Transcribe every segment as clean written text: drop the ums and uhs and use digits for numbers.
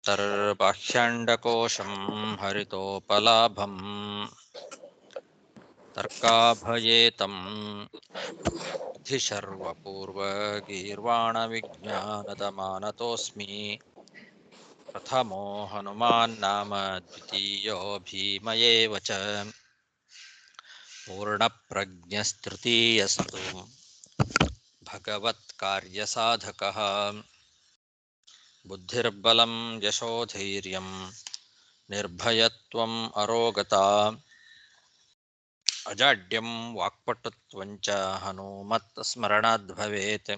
ಅಂತರ್ಬಾಹ್ಯಾಂಡಕೋಶಂ ಹರಿತೋಪಲಾಭಂ ತರ್ಕಾಭಯೇತಂ ಧಿಶರ್ವಪೂರ್ವಗೀರ್ವಾಣವಿಜ್ಞಾನದಮಾನತೋऽಸ್ಮಿ ಪ್ರಥಮೋ ಹನುಮಾನ್ನಾಮ ದ್ವಿತೀಯೋ ಭೀಮಯೇವ ಚ ಪೂರ್ಣಪ್ರಜ್ಞಸ್ತೃತೀಯಸ್ತು ಭಗವತ್ಕಾರ್ಯಸಾಧಕಃ ಬುದ್ಧಿರ್ಬಲಂ ಯಶೋಧೈರ್ಯಂ ನಿರ್ಭಯತ್ವಂ ಅರೋಗತಾ ಅಜಾಡ್ಯಂ ವಾಕ್ಪಟುತ್ವಂಚ ಹನುಮತ್ ಸ್ಮರಣಾದ್ ಭವೇತ್.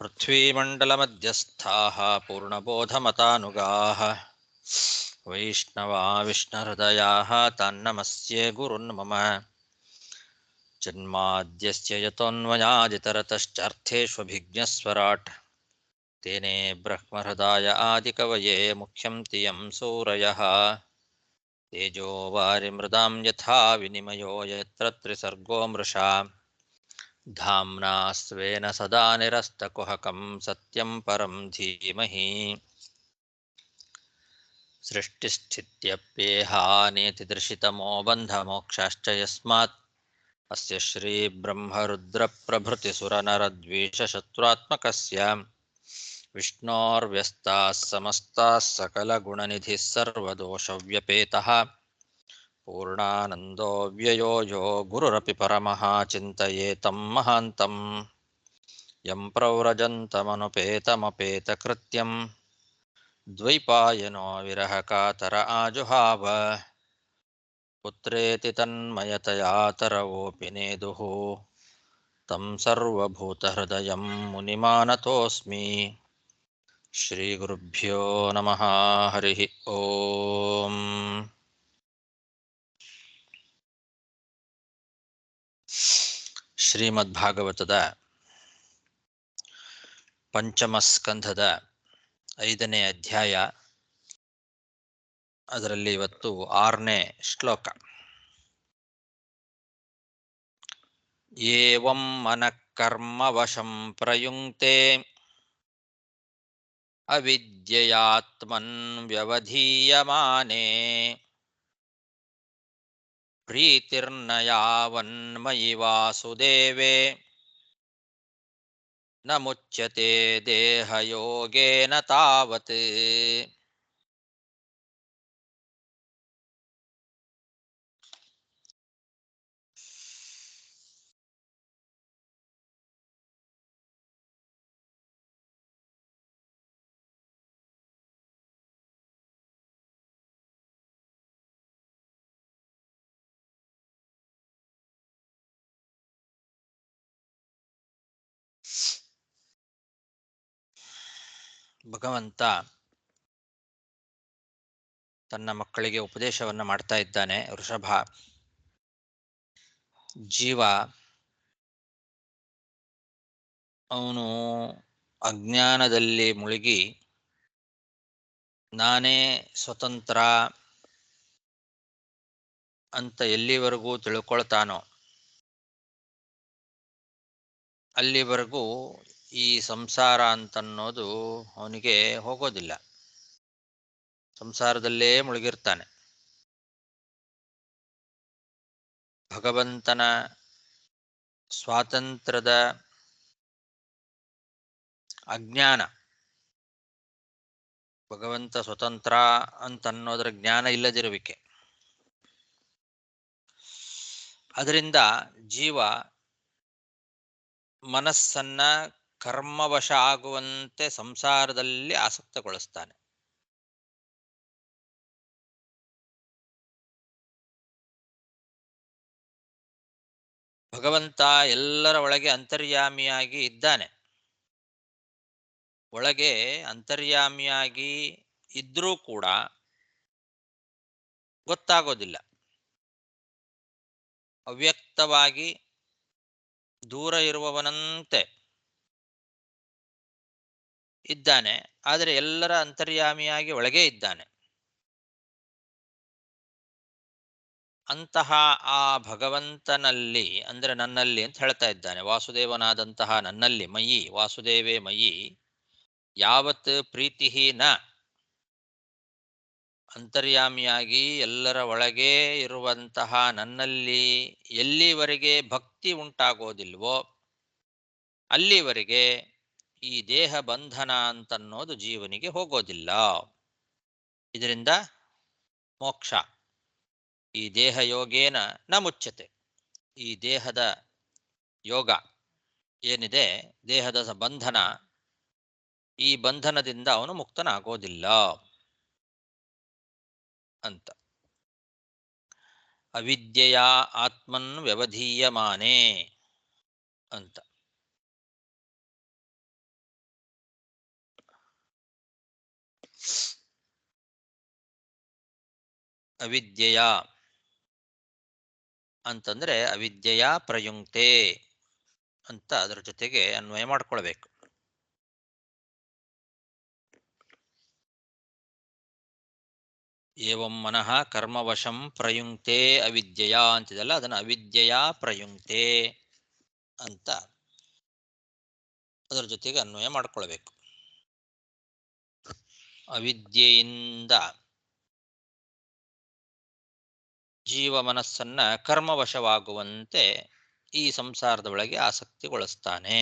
ಪೃಥ್ವೀಮಂಡಲಮಧ್ಯಸ್ಥಾಃ ಪೂರ್ಣಬೋಧಮತಾನುಗಾಃ ವೈಷ್ಣವಾ ವಿಷ್ಣುಹೃದಯಾಃ ತಾನ್ನಮಸ್ಯೆ ಗುರುನ್ ಮಮ. ಜನ್ಮಾದ್ಯಸ್ಯ ಯತೋನ್ಮಯಾದಿತರತಶ್ಚಾರ್ಥೇಷ್ವಭಿಜ್ಞಸ್ವರಾಟ್ ತೇನೇ ಬ್ರಹ್ಮಹೃದಾಯ ಆದಿಕವಯೇ ಮುಖ್ಯಂ ತಿಯಂ ಸೂರಯಃ. ತೇಜೋ ವಾರಿಮೃದಾಂ ಯಥಾ ವಿನಿಮಯೋ ಯತ್ರ ತ್ರಿಸರ್ಗೋ ಮೃಷಾ ಧಾಮ್ನಾ ಸ್ವೇನ ಸದಾ ನಿರಸ್ತಕುಹಕಂ ಸತ್ಯಂ ಪರಂ ಧೀಮಹಿ. ಸೃಷ್ಟಿಸ್ಥಿತ್ಯಪ್ಯೇಹಾನೇತಿದೃಶಿತಮೋ ಬಂಧಮೋಕ್ಷಾಶ್ಚ ಯಸ್ಮಾತ್ ಅಸ್ಯ ಶ್ರೀಬ್ರಹ್ಮರುದ್ರಪ್ರಭೃತಿಸುರನರದ್ವೇಷಶತ್ರುತ್ಮಕಸ್ಯ ವಿಷ್ಣೋರ್ವ್ಯಸ್ತಾಃ ಸಮಸ್ತಾಃ ಸಕಲಗುಣನಿಧಿಃ ಸರ್ವದೋಷವ್ಯಪೇತಃ ಪೂರ್ಣಾನಂದೋ ವ್ಯಯೋ ಯೋ ಗುರುರಪಿ ಪರಮಃ ಚಿಂತಯೇತಂ ಮಹಾಂತಂ. ಯಂ ಪ್ರವ್ರಜन्तಮನುಪೇತಮಪೇತಕೃತ್ಯಂ ದ್ವೈಪಾಯನೋ ವಿರಹಕಾತರ ಆಜುಹಾವ. ಪುತ್ರೇತಿ ತನ್ಮಯತಯಾ ತರವೋಪಿ ನೇದುಃ ತಂ ಸರ್ವಭೂತಹೃದಯಂ ಮುನಿಮಾನತೋಸ್ಮಿ. ಶ್ರೀಗುರುಭ್ಯೋ ನಮಃ. ಹರಿ ಓಂ. ಶ್ರೀಮದ್ಭಾಗವತದ ಪಂಚಮ ಸ್ಕಂಧದ 5ನೇ ಅಧ್ಯಾಯ. ಅದರಲ್ಲಿ ಇವತ್ತು 6ನೇ ಶ್ಲೋಕ. ಏವಂ ಮನಃ ಕರ್ಮವಶಂ ಪ್ರಯುಂಕ್ತೆ ಅವಿದ್ಯಯಾತ್ಮನ್ ವ್ಯವಧೀಯಮಾನೆ ಪ್ರೀತಿರ್ನ ಯಾವನ್ಮಯಿ ವಾಸುದೇವೇ ನ ಮುಚ್ಯತೆ ದೇಹಯೋಗೇನ ತಾವತ್. ಭಗವಂತ ತನ್ನ ಮಕ್ಕಳಿಗೆ ಉಪದೇಶವನ್ನು ಮಾಡ್ತಾ ಇದ್ದಾನೆ. ವೃಷಭ, ಜೀವ ಅವನು ಅಜ್ಞಾನದಲ್ಲಿ ಮುಳುಗಿ ನಾನೇ ಸ್ವತಂತ್ರ ಅಂತ ಎಲ್ಲಿವರೆಗೂ ತಿಳ್ಕೊಳ್ತಾನೋ ಅಲ್ಲಿವರೆಗೂ ಈ ಸಂಸಾರ ಅಂತನ್ನೋದು ಅವನಿಗೆ ಹೋಗೋದಿಲ್ಲ. ಸಂಸಾರದಲ್ಲೇ ಮುಳುಗಿರ್ತಾನೆ. ಭಗವಂತನ ಸ್ವಾತಂತ್ರ್ಯದ ಅಜ್ಞಾನ, ಭಗವಂತ ಸ್ವತಂತ್ರ ಅಂತನ್ನೋದರ ಜ್ಞಾನ ಇಲ್ಲದಿರುವಿಕೆ, ಅದರಿಂದ ಜೀವ ಮನಸ್ಸನ್ನ ಕರ್ಮವಶ ಆಗುವಂತೆ ಸಂಸಾರದಲ್ಲಿ ಆಸಕ್ತಗೊಳಿಸ್ತಾನೆ. ಭಗವಂತ ಎಲ್ಲರ ಒಳಗೆ ಅಂತರ್ಯಾಮಿಯಾಗಿ ಇದ್ದಾನೆ. ಒಳಗೆ ಅಂತರ್ಯಾಮಿಯಾಗಿ ಇದ್ರೂ ಕೂಡ ಗೊತ್ತಾಗೋದಿಲ್ಲ. ಅವ್ಯಕ್ತವಾಗಿ ದೂರ ಇರುವವನಂತೆ ಇದ್ದಾನೆ, ಆದರೆ ಎಲ್ಲರ ಅಂತರ್ಯಾಮಿಯಾಗಿ ಒಳಗೆ ಇದ್ದಾನೆ. ಅಂತಹ ಆ ಭಗವಂತನಲ್ಲಿ, ಅಂದರೆ ನನ್ನಲ್ಲಿ ಅಂತ ಹೇಳ್ತಾ ಇದ್ದಾನೆ, ವಾಸುದೇವನಾದಂತಹ ನನ್ನಲ್ಲಿ, ಮಯಿ ವಾಸುದೇವೇ ಮಯಿ ಯಾವತ್ ಪ್ರೀತಿ ನ, ಅಂತರ್ಯಾಮಿಯಾಗಿ ಎಲ್ಲರ ಒಳಗೆ ಇರುವಂತಹ ನನ್ನಲ್ಲಿ ಎಲ್ಲಿವರೆಗೆ ಭಕ್ತಿ ಉಂಟಾಗೋದಿಲ್ವೋ ಅಲ್ಲಿವರೆಗೆ ಈ ದೇಹ ಬಂಧನ ಅಂತನ್ನೋದು ಜೀವನಿಗೆ ಹೋಗೋದಿಲ್ಲ. ಇದರಿಂದ ಮೋಕ್ಷ. ಈ ದೇಹ ಯೋಗೇನ ನ ಮುಚ್ಯತೆ. ಈ ದೇಹದ ಯೋಗ ಏನಿದೆ, ದೇಹದ ಬಂಧನ, ಈ ಬಂಧನದಿಂದ ಅವನು ಮುಕ್ತನಾಗೋದಿಲ್ಲ ಅಂತ. ಅವಿದ್ಯೆಯ ಆತ್ಮನ್ ವ್ಯವಧೀಯಮಾನೇ ಅಂತ. ಅವಿದ್ಯೆಯ ಅಂತಂದ್ರೆ ಅವಿದ್ಯೆಯ ಪ್ರಯುಕ್ತೆ ಅಂತ ಅದರ ಜೊತೆಗೆ ಅನ್ವಯ ಮಾಡ್ಕೊಳ್ಬೇಕು. ಏವಂ ಮನಃ ಕರ್ಮವಶಂ ಪ್ರಯುಕ್ತೆ ಅವಿದ್ಯೆಯ ಅಂತಿದೆಲ್ಲ, ಅದನ್ನು ಅವಿದ್ಯೆಯ ಪ್ರಯುಕ್ತೆ ಅಂತ ಅದರ ಜೊತೆಗೆ ಅನ್ವಯ ಮಾಡ್ಕೊಳ್ಬೇಕು. ಅವಿದ್ಯೆಯಿಂದ ಜೀವ ಮನಸ್ಸನ್ನ ಕರ್ಮವಶವಾಗುವಂತೆ ಈ ಸಂಸಾರದ ಒಳಗೆ ಆಸಕ್ತಿಗೊಳಿಸ್ತಾನೆ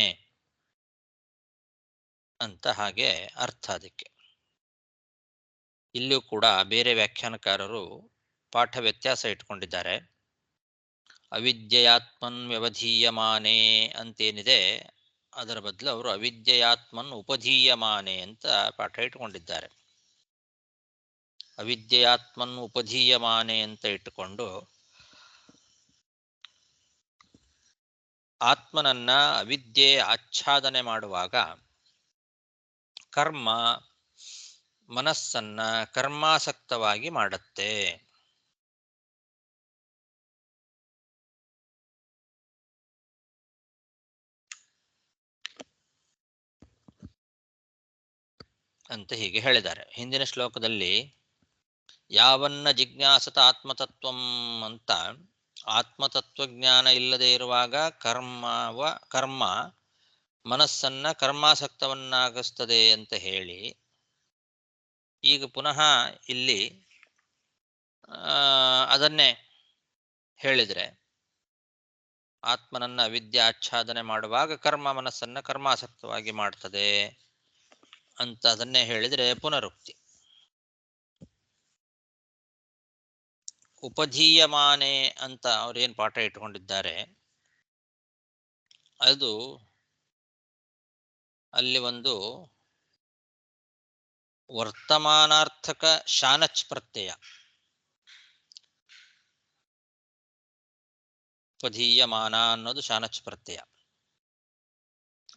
ಅಂತ ಹಾಗೆ ಅರ್ಥ. ಅದಕ್ಕೆ ಇಲ್ಲಿಯೂ ಕೂಡ ಬೇರೆ ವ್ಯಾಖ್ಯಾನಕಾರರು ಪಾಠ ವ್ಯತ್ಯಾಸ ಇಟ್ಕೊಂಡಿದ್ದಾರೆ. ಅವಿದ್ಯೆಯಾತ್ಮನ್ ವ್ಯವಧೀಯಮಾನೆ ಅಂತೇನಿದೆ, ಅದರ ಬದಲು ಅವರು ಅವಿದ್ಯೆಯಾತ್ಮನ್ ಉಪಧೀಯಮಾನೆ ಅಂತ ಪಾಠ ಇಟ್ಕೊಂಡಿದ್ದಾರೆ. ಅವಿದ್ಯೆಯಾತ್ಮನ್ ಉಪಧೀಯಮಾನೆ ಅಂತ ಇಟ್ಟುಕೊಂಡು ಆತ್ಮನನ್ನ ಅವಿದ್ಯೆ ಆಚ್ಛಾದನೆ ಮಾಡುವಾಗ ಕರ್ಮ ಮನಸ್ಸನ್ನ ಕರ್ಮಾಸಕ್ತವಾಗಿ ಮಾಡುತ್ತೆ. ಅಂತ ಹೀಗೆ ಹೇಳಿದ್ದಾರೆ. ಹಿಂದಿನ ಶ್ಲೋಕದಲ್ಲಿ ಯಾವನ್ನ ಜಿಜ್ಞಾಸತ ಆತ್ಮತತ್ವಂ ಅಂತ, ಆತ್ಮತತ್ವಜ್ಞಾನ ಇಲ್ಲದೆ ಇರುವಾಗ ಕರ್ಮ ಮನಸ್ಸನ್ನ ಕರ್ಮಾಸಕ್ತವನ್ನಾಗಿಸ್ತದೆ ಅಂತ ಹೇಳಿ, ಈಗ ಪುನಃ ಇಲ್ಲಿ ಅದನ್ನೇ ಹೇಳಿದರೆ, ಆತ್ಮನನ್ನ ಅವಿದ್ಯೆ ಆಚ್ಛಾದನೆ ಮಾಡುವಾಗ ಕರ್ಮ ಮನಸ್ಸನ್ನ ಕರ್ಮಾಸಕ್ತವಾಗಿ ಮಾಡ್ತದೆ ಅಂತ ಅದನ್ನೇ ಹೇಳಿದರೆ ಪುನರುಕ್ತಿ. ಉಪಧೀಯಮಾನೆ ಅಂತ ಅವ್ರೇನು ಪಾಠ ಇಟ್ಕೊಂಡಿದ್ದಾರೆ, ಅದು ಅಲ್ಲಿ ಒಂದು ವರ್ತಮಾನಾರ್ಥಕ ಶಾನಚ್ ಪ್ರತ್ಯಯ. ಉಪಧೀಯಮಾನ ಅನ್ನೋದು ಶಾನಚ್ ಪ್ರತ್ಯಯ.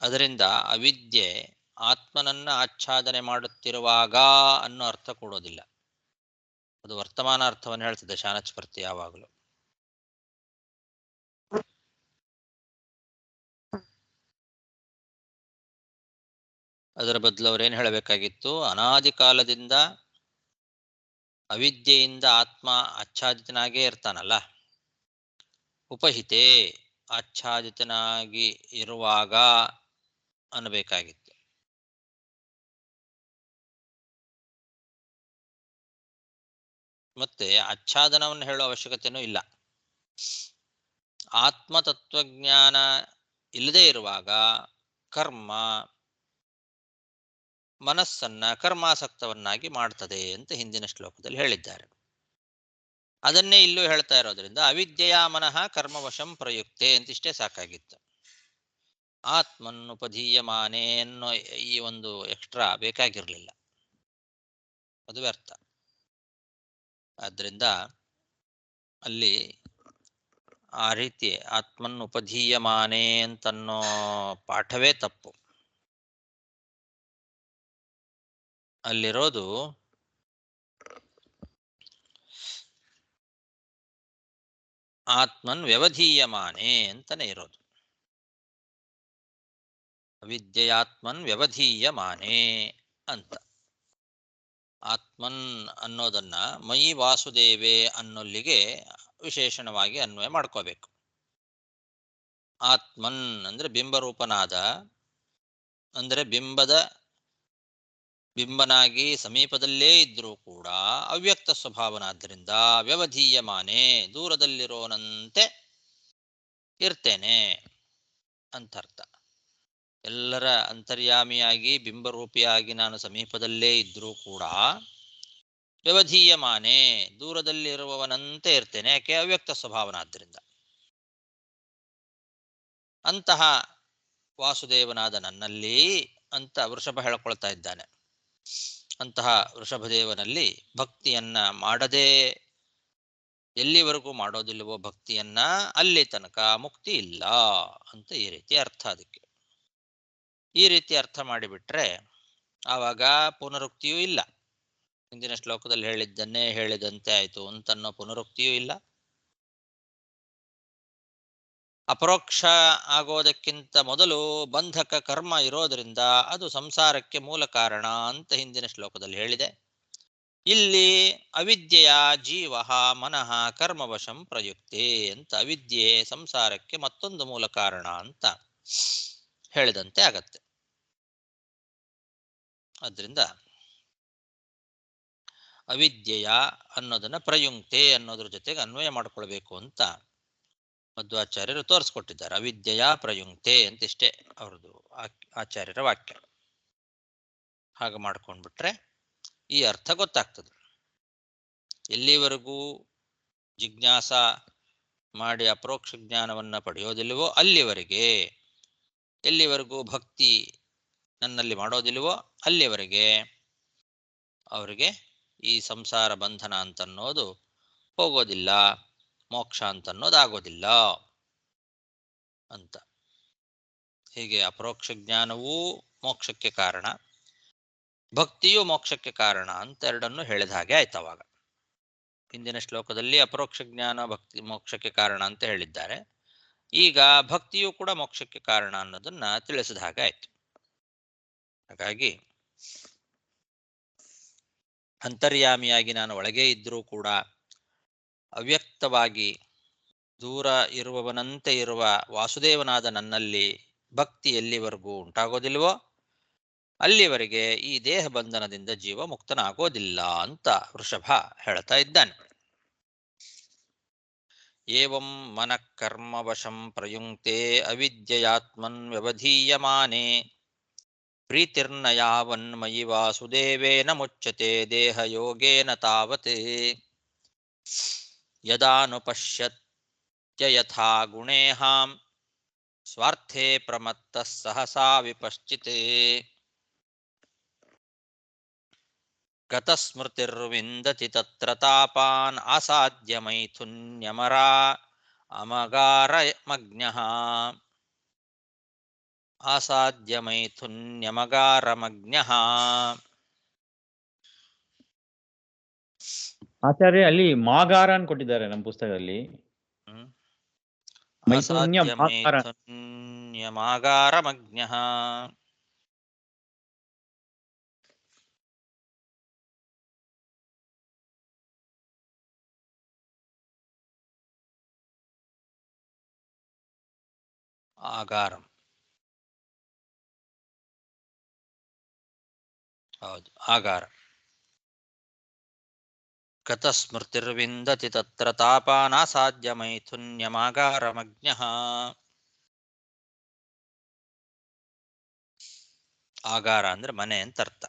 ಅದರಿಂದ ಅವಿದ್ಯೆ ಆತ್ಮನನ್ನ ಆಚ್ಛಾದನೆ ಮಾಡುತ್ತಿರುವಾಗ ಅನ್ನೋ ಅರ್ಥ ಕೊಡೋದಿಲ್ಲ. ಅದು ವರ್ತಮಾನ ಅರ್ಥವನ್ನು ಹೇಳ್ತಿದೆ ಶಾನಚ್ ಪ್ರತ್ಯಯ ಯಾವಾಗಲೂ. ಅದರ ಬದಲು ಅವ್ರೇನು ಹೇಳಬೇಕಾಗಿತ್ತು, ಅನಾದಿ ಕಾಲದಿಂದ ಅವಿದ್ಯೆಯಿಂದ ಆತ್ಮ ಆಚ್ಛಾದಿತನಾಗೇ ಇರ್ತಾನಲ್ಲ, ಉಪಹಿತೆ ಆಚ್ಛಾದಿತನಾಗಿ ಇರುವಾಗ ಅನ್ನಬೇಕಾಗಿತ್ತು. ಮತ್ತೆ ಆಚ್ಛಾದನವನ್ನು ಹೇಳೋ ಅವಶ್ಯಕತೆನೂ ಇಲ್ಲ. ಆತ್ಮತತ್ವಜ್ಞಾನ ಇಲ್ಲದೆ ಇರುವಾಗ ಕರ್ಮ ಮನಸ್ಸನ್ನ ಕರ್ಮಾಸಕ್ತವನ್ನಾಗಿ ಮಾಡ್ತದೆ ಅಂತ ಹಿಂದಿನ ಶ್ಲೋಕದಲ್ಲಿ ಹೇಳಿದ್ದಾರೆ. ಅದನ್ನೇ ಇಲ್ಲೂ ಹೇಳ್ತಾ ಇರೋದ್ರಿಂದ ಅವಿದ್ಯೆಯ ಮನಃ ಕರ್ಮವಶಂ ಪ್ರಯುಕ್ತೆ ಅಂತಿಷ್ಟೇ ಸಾಕಾಗಿತ್ತು. ಆತ್ಮನ್ ಉಪಧೀಯಮಾನೆ ಅನ್ನೋ ಈ ಒಂದು ಎಕ್ಸ್ಟ್ರಾ ಬೇಕಾಗಿರಲಿಲ್ಲ, ಅದು ವ್ಯರ್ಥ. ಆದ್ರಿಂದ ಅಲ್ಲಿ ಆ ರೀತಿ ಆತ್ಮನ್ ಉಪಧೀಯಮಾನೆ ಅಂತನ್ನೋ ಪಾಠವೇ ತಪ್ಪು. ಅಲ್ಲಿರೋದು ಆತ್ಮನ್ ವ್ಯವಧೀಯಮಾನೆ ಅಂತಾನೆ ಇರೋದು. ಅವಿದ್ಯೆಯಾತ್ಮನ್ ವ್ಯವಧೀಯಮಾನೆ ಅಂತ. ಆತ್ಮನ್ ಅನ್ನೋದನ್ನ ಮಯಿ ವಾಸುದೇವೆ ಅನ್ನೋಲ್ಲಿಗೆ ವಿಶೇಷಣವಾಗಿ ಅನ್ವಯ ಮಾಡ್ಕೋಬೇಕು. ಆತ್ಮನ್ ಅಂದ್ರೆ ಬಿಂಬರೂಪನಾದ, ಅಂದ್ರೆ ಬಿಂಬದ ಬಿಂಬನಾಗಿ ಸಮೀಪದಲ್ಲೇ ಇದ್ರೂ ಕೂಡ ಅವ್ಯಕ್ತ ಸ್ವಭಾವನಾದ್ದರಿಂದ ವ್ಯವಧೀಯಮಾನೆ ದೂರದಲ್ಲಿರೋನಂತೆ ಇರ್ತೇನೆ ಅಂತರ್ಥ. ಎಲ್ಲರ ಅಂತರ್ಯಾಮಿಯಾಗಿ ಬಿಂಬರೂಪಿಯಾಗಿ ನಾನು ಸಮೀಪದಲ್ಲೇ ಇದ್ರೂ ಕೂಡ ವ್ಯವಧೀಯಮಾನೆ ದೂರದಲ್ಲಿರುವವನಂತೆ ಇರ್ತೇನೆ. ಯಾಕೆ? ಅವ್ಯಕ್ತ ಸ್ವಭಾವನಾದ್ದರಿಂದ. ಅಂತಹ ವಾಸುದೇವನಾದ ನನ್ನಲ್ಲಿ ಅಂತ ವೃಷಭ ಹೇಳ್ಕೊಳ್ತಾ ಇದ್ದಾನೆ. ಅಂತಹ ವೃಷಭದೇವನಲ್ಲಿ ಭಕ್ತಿಯನ್ನ ಮಾಡದೆ ಎಲ್ಲಿವರೆಗೂ ಮಾಡೋದಿಲ್ವೋ ಭಕ್ತಿಯನ್ನ ಅಲ್ಲಿ ತನಕ ಮುಕ್ತಿ ಇಲ್ಲ ಅಂತ ಈ ರೀತಿ ಅರ್ಥ. ಅದಕ್ಕೆ ಈ ರೀತಿ ಅರ್ಥ ಮಾಡಿಬಿಟ್ರೆ ಆವಾಗ ಪುನರುಕ್ತಿಯೂ ಇಲ್ಲ. ಹಿಂದಿನ ಶ್ಲೋಕದಲ್ಲಿ ಹೇಳಿದ್ದನ್ನೇ ಹೇಳಿದಂತೆ ಆಯಿತು ಅಂತನ್ನೋ ಪುನರುಕ್ತಿಯೂ ಇಲ್ಲ. ಅಪರೋಕ್ಷ ಆಗೋದಕ್ಕಿಂತ ಮೊದಲು ಬಂಧಕ ಕರ್ಮ ಇರೋದರಿಂದ ಅದು ಸಂಸಾರಕ್ಕೆ ಮೂಲ ಕಾರಣ ಅಂತ ಹಿಂದಿನ ಶ್ಲೋಕದಲ್ಲಿ ಹೇಳಿದೆ. ಇಲ್ಲಿ ಅವಿದ್ಯೆಯ ಜೀವ ಮನಃ ಕರ್ಮವಶಂ ಪ್ರಯುಕ್ತೆ ಅಂತ ಅವಿದ್ಯೆ ಸಂಸಾರಕ್ಕೆ ಮತ್ತೊಂದು ಮೂಲ ಕಾರಣ ಅಂತ ಹೇಳಿದಂತೆ ಆಗತ್ತೆ. ಆದ್ರಿಂದ ಅವಿದ್ಯೆಯ ಅನ್ನೋದನ್ನ ಪ್ರಯುಕ್ತೆ ಅನ್ನೋದ್ರ ಜೊತೆಗೆ ಅನ್ವಯ ಮಾಡಿಕೊಳ್ಬೇಕು ಅಂತ ಮಧ್ವಾಚಾರ್ಯರು ತೋರಿಸ್ಕೊಟ್ಟಿದ್ದಾರೆ. ಅವಿದ್ಯೆಯ ಪ್ರಯುಕ್ತೆ ಅಂತಿಷ್ಟೇ ಅವ್ರದ್ದು ಆಚಾರ್ಯರ ವಾಕ್ಯ. ಹಾಗೆ ಮಾಡ್ಕೊಂಡ್ಬಿಟ್ರೆ ಈ ಅರ್ಥ ಗೊತ್ತಾಗ್ತದೆ. ಎಲ್ಲಿವರೆಗೂ ಜಿಜ್ಞಾಸ ಮಾಡಿ ಅಪರೋಕ್ಷ ಜ್ಞಾನವನ್ನ ಪಡೆಯೋದಿಲ್ವೋ ಅಲ್ಲಿವರೆಗೆ, ಎಲ್ಲಿವರೆಗೂ ಭಕ್ತಿ ನನ್ನಲ್ಲಿ ಮಾಡೋದಿಲ್ವೋ ಅಲ್ಲಿವರೆಗೆ ಅವರಿಗೆ ಈ ಸಂಸಾರ ಬಂಧನ ಅಂತನ್ನೋದು ಹೋಗೋದಿಲ್ಲ, ಮೋಕ್ಷ ಅಂತನ್ನೋದಾಗೋದಿಲ್ಲ ಅಂತ. ಹೀಗೆ ಅಪರೋಕ್ಷ ಜ್ಞಾನವೂ ಮೋಕ್ಷಕ್ಕೆ ಕಾರಣ, ಭಕ್ತಿಯೂ ಮೋಕ್ಷಕ್ಕೆ ಕಾರಣ ಅಂತ ಎರಡನ್ನು ಹೇಳಿದ ಹಾಗೆ ಆಯ್ತು. ಅವಾಗ ಹಿಂದಿನ ಶ್ಲೋಕದಲ್ಲಿ ಅಪರೋಕ್ಷ ಜ್ಞಾನ ಭಕ್ತಿ ಮೋಕ್ಷಕ್ಕೆ ಕಾರಣ ಅಂತ ಹೇಳಿದ್ದಾರೆ. ಈಗ ಭಕ್ತಿಯೂ ಕೂಡ ಮೋಕ್ಷಕ್ಕೆ ಕಾರಣ ಅನ್ನೋದನ್ನ ತಿಳಿಸಿದ ಹಾಗೆ ಆಯ್ತು. ಹಾಗಾಗಿ ಅಂತರ್ಯಾಮಿಯಾಗಿ ನಾನು ಒಳಗೆ ಇದ್ರೂ ಕೂಡ ಅವ್ಯಕ್ತವಾಗಿ ದೂರ ಇರುವವನಂತೆ ಇರುವ ವಾಸುದೇವನಾದ ನನ್ನಲ್ಲಿ ಭಕ್ತಿ ಎಲ್ಲಿವರೆಗೂ ಉಂಟಾಗೋದಿಲ್ವೋ ಅಲ್ಲಿವರೆಗೆ ಈ ದೇಹ ಬಂಧನದಿಂದ ಜೀವ ಮುಕ್ತನಾಗೋದಿಲ್ಲ ಅಂತ ವೃಷಭ ಹೇಳ್ತಾ ಇದ್ದಾನೆ. ಏವಂ ಮನಃ ಕರ್ಮವಶಂ ಪ್ರಯುಕ್ತೆ ಅವಿದ್ಯಯಾತ್ಮನ್ ವ್ಯವಧೀಯಮಾನೆ ಪ್ರೀತಿರ್ನ ಯಾವನ್ಮಯಿ ವಾಸುದೇವೇನ ಮುಚ್ಯತೆ ದೇಹಯೋಗೇನ ತಾವತ್ ಯದಾನುಪಶ್ಯತ್ಯ ಯಥಾ ಗುಣೇಹಾಂ ಸ್ವಾರ್ಥೇ ಪ್ರಮತ್ತಃ ಸಹಸಾ ವಿಪಶ್ಚಿತೆ ಗತಸ್ಮೃತಿರ್ವಿಂದತಿ ತತ್ರ ತಾಪಾನ್ ಆಸಾದ್ಯ ಮೈಥುನ್ಯಮರಾ ಅಮಗಾರಮಗ್ನ್ಯಃ ಆಸಾದ್ಯ ಮೈಥುನ್ಯಮಗಾರಮಗ್ನ್ಯಃ. ಆಚಾರ್ಯ ಅಲ್ಲಿ ಮಾಗಾರ ಅಂತ ಕೊಟ್ಟಿದ್ದಾರೆ ನಮ್ಮ ಪುಸ್ತಕದಲ್ಲಿ. ಅಸಾಧ್ಯ ಮೈಥುನ್ಯಮಗಾರಮಗ್ನ್ಯಃ. ಆಗಾರಂ, ಹೌದು, ಆಗಾರ. ಗತಸ್ಮೃತಿರ್ವಿಂದತಿ ತತ್ರ ತಾಪಾನಾಸಾಧ್ಯ ಮೈಥುನ್ಯಮಾಗಾರಮಗ್ನ್ಯಃ. ಆಗಾರ ಅಂದ್ರೆ ಮನೆ ಅಂತ ಅರ್ಥ.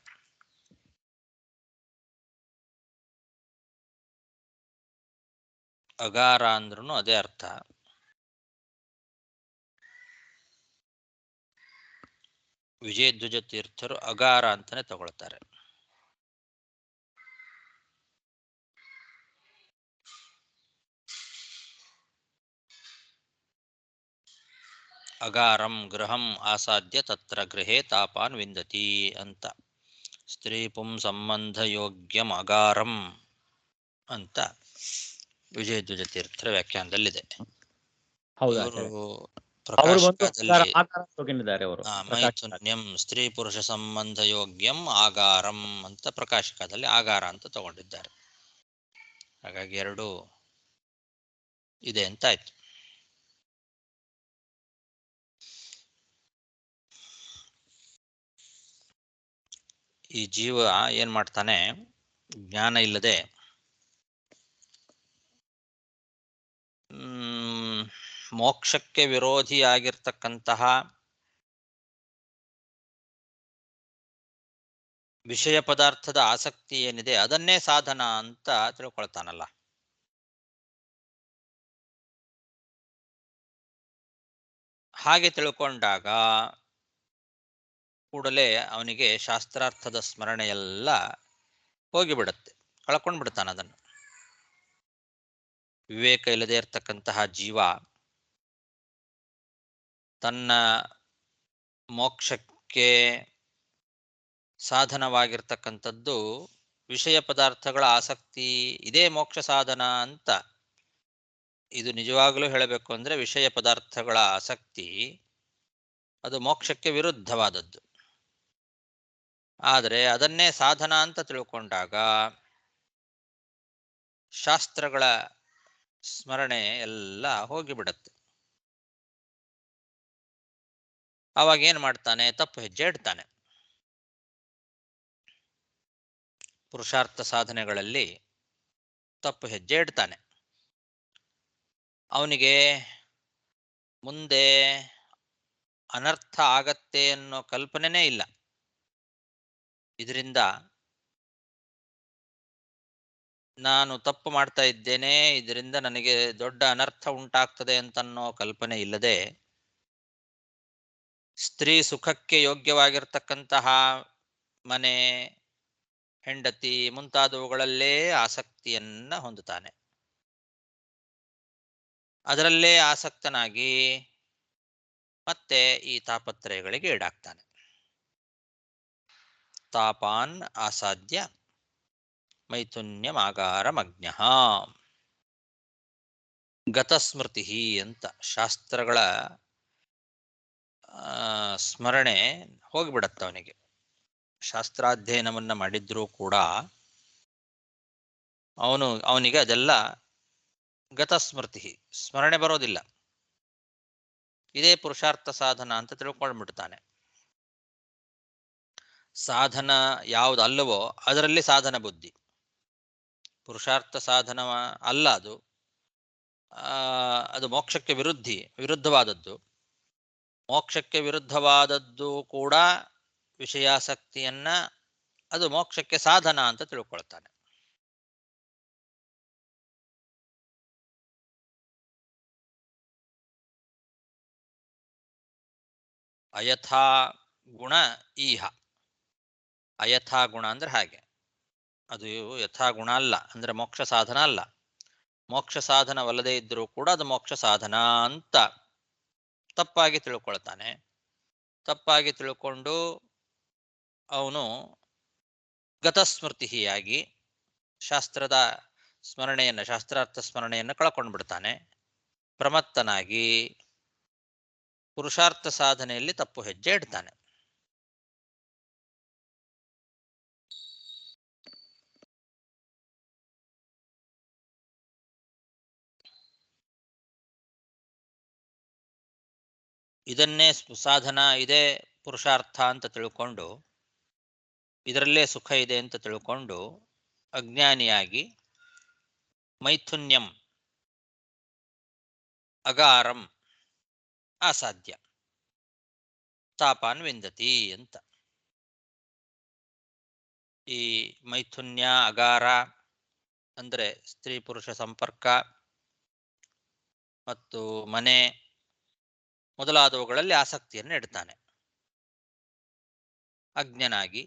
ಅಗಾರ ಅಂದ್ರೂ ಅದೇ ಅರ್ಥ. ವಿಜಯಧ್ವಜ ತೀರ್ಥರು ಅಗಾರ ಅಂತಾನೆ ತಗೊಳ್ತಾರೆ. ಅಗಾರಂ ಗೃಹಂ ಆಸಾದ್ಯ ತತ್ರ ಗೃಹೇ ತಾಪಾನ್ ವಿಂದತಿ ಅಂತ. ಸ್ತ್ರೀ ಪುಂ ಸಂಬಂಧ ಯೋಗ್ಯಂ ಅಗಾರಂ ಅಂತ ವಿಜಯಧ್ವಜ ತೀರ್ಥರ ವ್ಯಾಖ್ಯಾನದಲ್ಲಿದೆ. ಮೈಥುನ್ಯಂ ಸ್ತ್ರೀ ಪುರುಷ ಸಂಬಂಧ ಯೋಗ್ಯಂ ಆಗಾರಂ ಅಂತ ಪ್ರಕಾಶಕದಲ್ಲಿ ಆಗಾರ ಅಂತ ತಗೊಂಡಿದ್ದಾರೆ. ಹಾಗಾಗಿ ಎರಡು ಇದೆ ಅಂತ ಆಯ್ತು. ಈ ಜೀವ ಏನ್ ಮಾಡ್ತಾನೆ, ಜ್ಞಾನ ಇಲ್ಲದೆ ಮೋಕ್ಷಕ್ಕೆ ವಿರೋಧಿಯಾಗಿರ್ತಕ್ಕಂತಹ ವಿಷಯ ಪದಾರ್ಥದ ಆಸಕ್ತಿ ಏನಿದೆ ಅದನ್ನೇ ಸಾಧನ ಅಂತ ತಿಳ್ಕೊಳ್ತಾನಲ್ಲ. ಹಾಗೆ ತಿಳ್ಕೊಂಡಾಗ ಕೂಡಲೇ ಅವನಿಗೆ ಶಾಸ್ತ್ರಾರ್ಥದ ಸ್ಮರಣೆ ಎಲ್ಲ ಹೋಗಿಬಿಡುತ್ತೆ, ಕಳ್ಕೊಂಡು ಬಿಡ್ತಾನೆ ಅದನ್ನು. ವಿವೇಕ ಇಲ್ಲದೆ ಇರತಕ್ಕಂತಹ ಜೀವ ತನ್ನ ಮೋಕ್ಷಕ್ಕೆ ಸಾಧನವಾಗಿರ್ತಕ್ಕಂಥದ್ದು ವಿಷಯ ಪದಾರ್ಥಗಳ ಆಸಕ್ತಿ, ಇದೇ ಮೋಕ್ಷ ಸಾಧನ ಅಂತ. ಇದು ನಿಜವಾಗಲೂ ಹೇಳಬೇಕು ಅಂದ್ರೆ ವಿಷಯ ಪದಾರ್ಥಗಳ ಆಸಕ್ತಿ ಅದು ಮೋಕ್ಷಕ್ಕೆ ವಿರುದ್ಧವಾದದ್ದು. ಆದರೆ ಅದನ್ನೇ ಸಾಧನ ಅಂತ ತಿಳ್ಕೊಂಡಾಗ ಶಾಸ್ತ್ರಗಳ ಸ್ಮರಣೆ ಎಲ್ಲ ಹೋಗಿಬಿಡತ್ತೆ. ಅವಾಗ ಏನ್ ಮಾಡ್ತಾನೆ, ತಪ್ಪು ಹೆಜ್ಜೆ ಇಡ್ತಾನೆ. ಪುರುಷಾರ್ಥ ಸಾಧನೆಗಳಲ್ಲಿ ತಪ್ಪು ಹೆಜ್ಜೆ ಇಡ್ತಾನೆ. ಅವನಿಗೆ ಮುಂದೆ ಅನರ್ಥ ಆಗತ್ತೆ ಅನ್ನೋ ಕಲ್ಪನೆನೇ ಇಲ್ಲ. ಇದರಿಂದ ನಾನು ತಪ್ಪು ಮಾಡ್ತಾ ಇದ್ದೇನೆ, ಇದರಿಂದ ನನಗೆ ದೊಡ್ಡ ಅನರ್ಥ ಉಂಟಾಗ್ತದೆ ಅಂತನ್ನೋ ಕಲ್ಪನೆ ಇಲ್ಲದೆ ಸ್ತ್ರೀ ಸುಖಕ್ಕೆ ಯೋಗ್ಯವಾಗಿರ್ತಕ್ಕಂತಹ ಮನೆ, ಹೆಂಡತಿ ಮುಂತಾದವುಗಳಲ್ಲೇ ಆಸಕ್ತಿಯನ್ನ ಹೊಂದುತ್ತಾನೆ. ಅದರಲ್ಲೇ ಆಸಕ್ತನಾಗಿ ಮತ್ತೆ ಈ ತಾಪತ್ರಯಗಳಿಗೆ ಈಡಾಗ್ತಾನೆ. ತಾಪಾನ್ ಆಸಾದ್ಯ ಮೈಥುನ್ಯಮಾಗಾರಮಜ್ಞ. ಗತಸ್ಮೃತಿ ಅಂತ ಶಾಸ್ತ್ರಗಳ ಸ್ಮರಣೆ ಹೋಗಿಬಿಡತ್ತ ಅವನಿಗೆ. ಶಾಸ್ತ್ರಾಧ್ಯಯನವನ್ನ ಮಾಡಿದ್ರೂ ಕೂಡ ಅವನಿಗೆ ಅದೆಲ್ಲ ಗತಸ್ಮೃತಿ, ಸ್ಮರಣೆ ಬರೋದಿಲ್ಲ. ಇದೇ ಪುರುಷಾರ್ಥ ಸಾಧನ ಅಂತ ತಿಳ್ಕೊಂಡ್ಬಿಡ್ತಾನೆ. ಸಾಧನ ಯಾವುದಲ್ಲವೋ ಅದರಲ್ಲಿ ಸಾಧನ ಬುದ್ಧಿ. ಪುರುಷಾರ್ಥ ಸಾಧನ ಅಲ್ಲ ಅದು, ಅದು ಮೋಕ್ಷಕ್ಕೆ ವಿರುದ್ಧವಾದದ್ದು. ಮೋಕ್ಷಕ್ಕೆ ವಿರುದ್ಧವಾದದ್ದು ಕೂಡ ವಿಷಯಾಸಕ್ತಿಯನ್ನ ಅದು ಮೋಕ್ಷಕ್ಕೆ ಸಾಧನ ಅಂತ ತಿಳ್ಕೊಳ್ತಾನೆ. ಅಯಥಾ ಗುಣ ಈಹ. ಅಯಥಾ ಗುಣ ಅಂದ್ರೆ ಹಾಗೆ, ಅದು ಯಥಾಗುಣ ಅಲ್ಲ, ಅಂದ್ರೆ ಮೋಕ್ಷ ಸಾಧನ ಅಲ್ಲ. ಮೋಕ್ಷ ಸಾಧನವಲ್ಲದೆ ಇದ್ರೂ ಕೂಡ ಅದು ಮೋಕ್ಷ ಸಾಧನ ಅಂತ ತಪ್ಪಾಗಿ ತಿಳ್ಕೊಳ್ತಾನೆ. ತಪ್ಪಾಗಿ ತಿಳ್ಕೊಂಡು ಅವನು ಗತಸ್ಮೃತಿಯಾಗಿ ಶಾಸ್ತ್ರದ ಸ್ಮರಣೆಯನ್ನು, ಶಾಸ್ತ್ರಾರ್ಥ ಸ್ಮರಣೆಯನ್ನು ಕಳ್ಕೊಂಡು ಬಿಡ್ತಾನೆ. ಪ್ರಮತ್ತನಾಗಿ ಪುರುಷಾರ್ಥ ಸಾಧನೆಯಲ್ಲಿ ತಪ್ಪು ಹೆಜ್ಜೆ ಇಡ್ತಾನೆ. ಇದನ್ನೇ ಸಾಧನ, ಇದೇ ಪುರುಷಾರ್ಥ ಅಂತ ತಿಳ್ಕೊಂಡು, ಇದರಲ್ಲೇ ಸುಖ ಇದೆ ಅಂತ ತಿಳ್ಕೊಂಡು ಅಜ್ಞಾನಿಯಾಗಿ ಮೈಥುನ್ಯಂ ಅಗಾರಂ ಅಸಾಧ್ಯ ತಾಪಾನ್ ವಿಂದತಿ ಅಂತ. ಈ ಮೈಥುನ್ಯ, ಅಗಾರ ಅಂದ್ರೆ ಸ್ತ್ರೀ ಪುರುಷ ಸಂಪರ್ಕ ಮತ್ತು ಮನೆ ಮೊದಲಾದವುಗಳಲ್ಲಿ ಆಸಕ್ತಿಯನ್ನು ಇಡ್ತಾನೆ. ಅಜ್ಞನಾಗಿ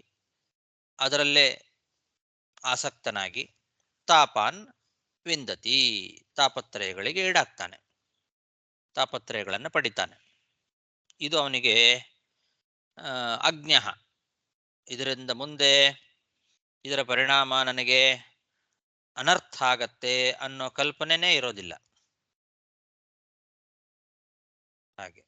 ಅದರಲ್ಲೇ ಆಸಕ್ತನಾಗಿ ತಾಪಾನ್ ವಿಂದತಿ, ತಾಪತ್ರಯಗಳಿಗೆ ಈಡಾಗ್ತಾನೆ, ತಾಪತ್ರಯಗಳನ್ನು ಪಡಿತಾನೆ. ಇದು ಅವನಿಗೆ ಅಜ್ಞ. ಇದರಿಂದ ಮುಂದೆ ಇದರ ಪರಿಣಾಮ ನನಗೆ ಅನರ್ಥ ಆಗತ್ತೆ ಅನ್ನೋ ಕಲ್ಪನೆನೇ ಇರೋದಿಲ್ಲ. ಹಾಗೆ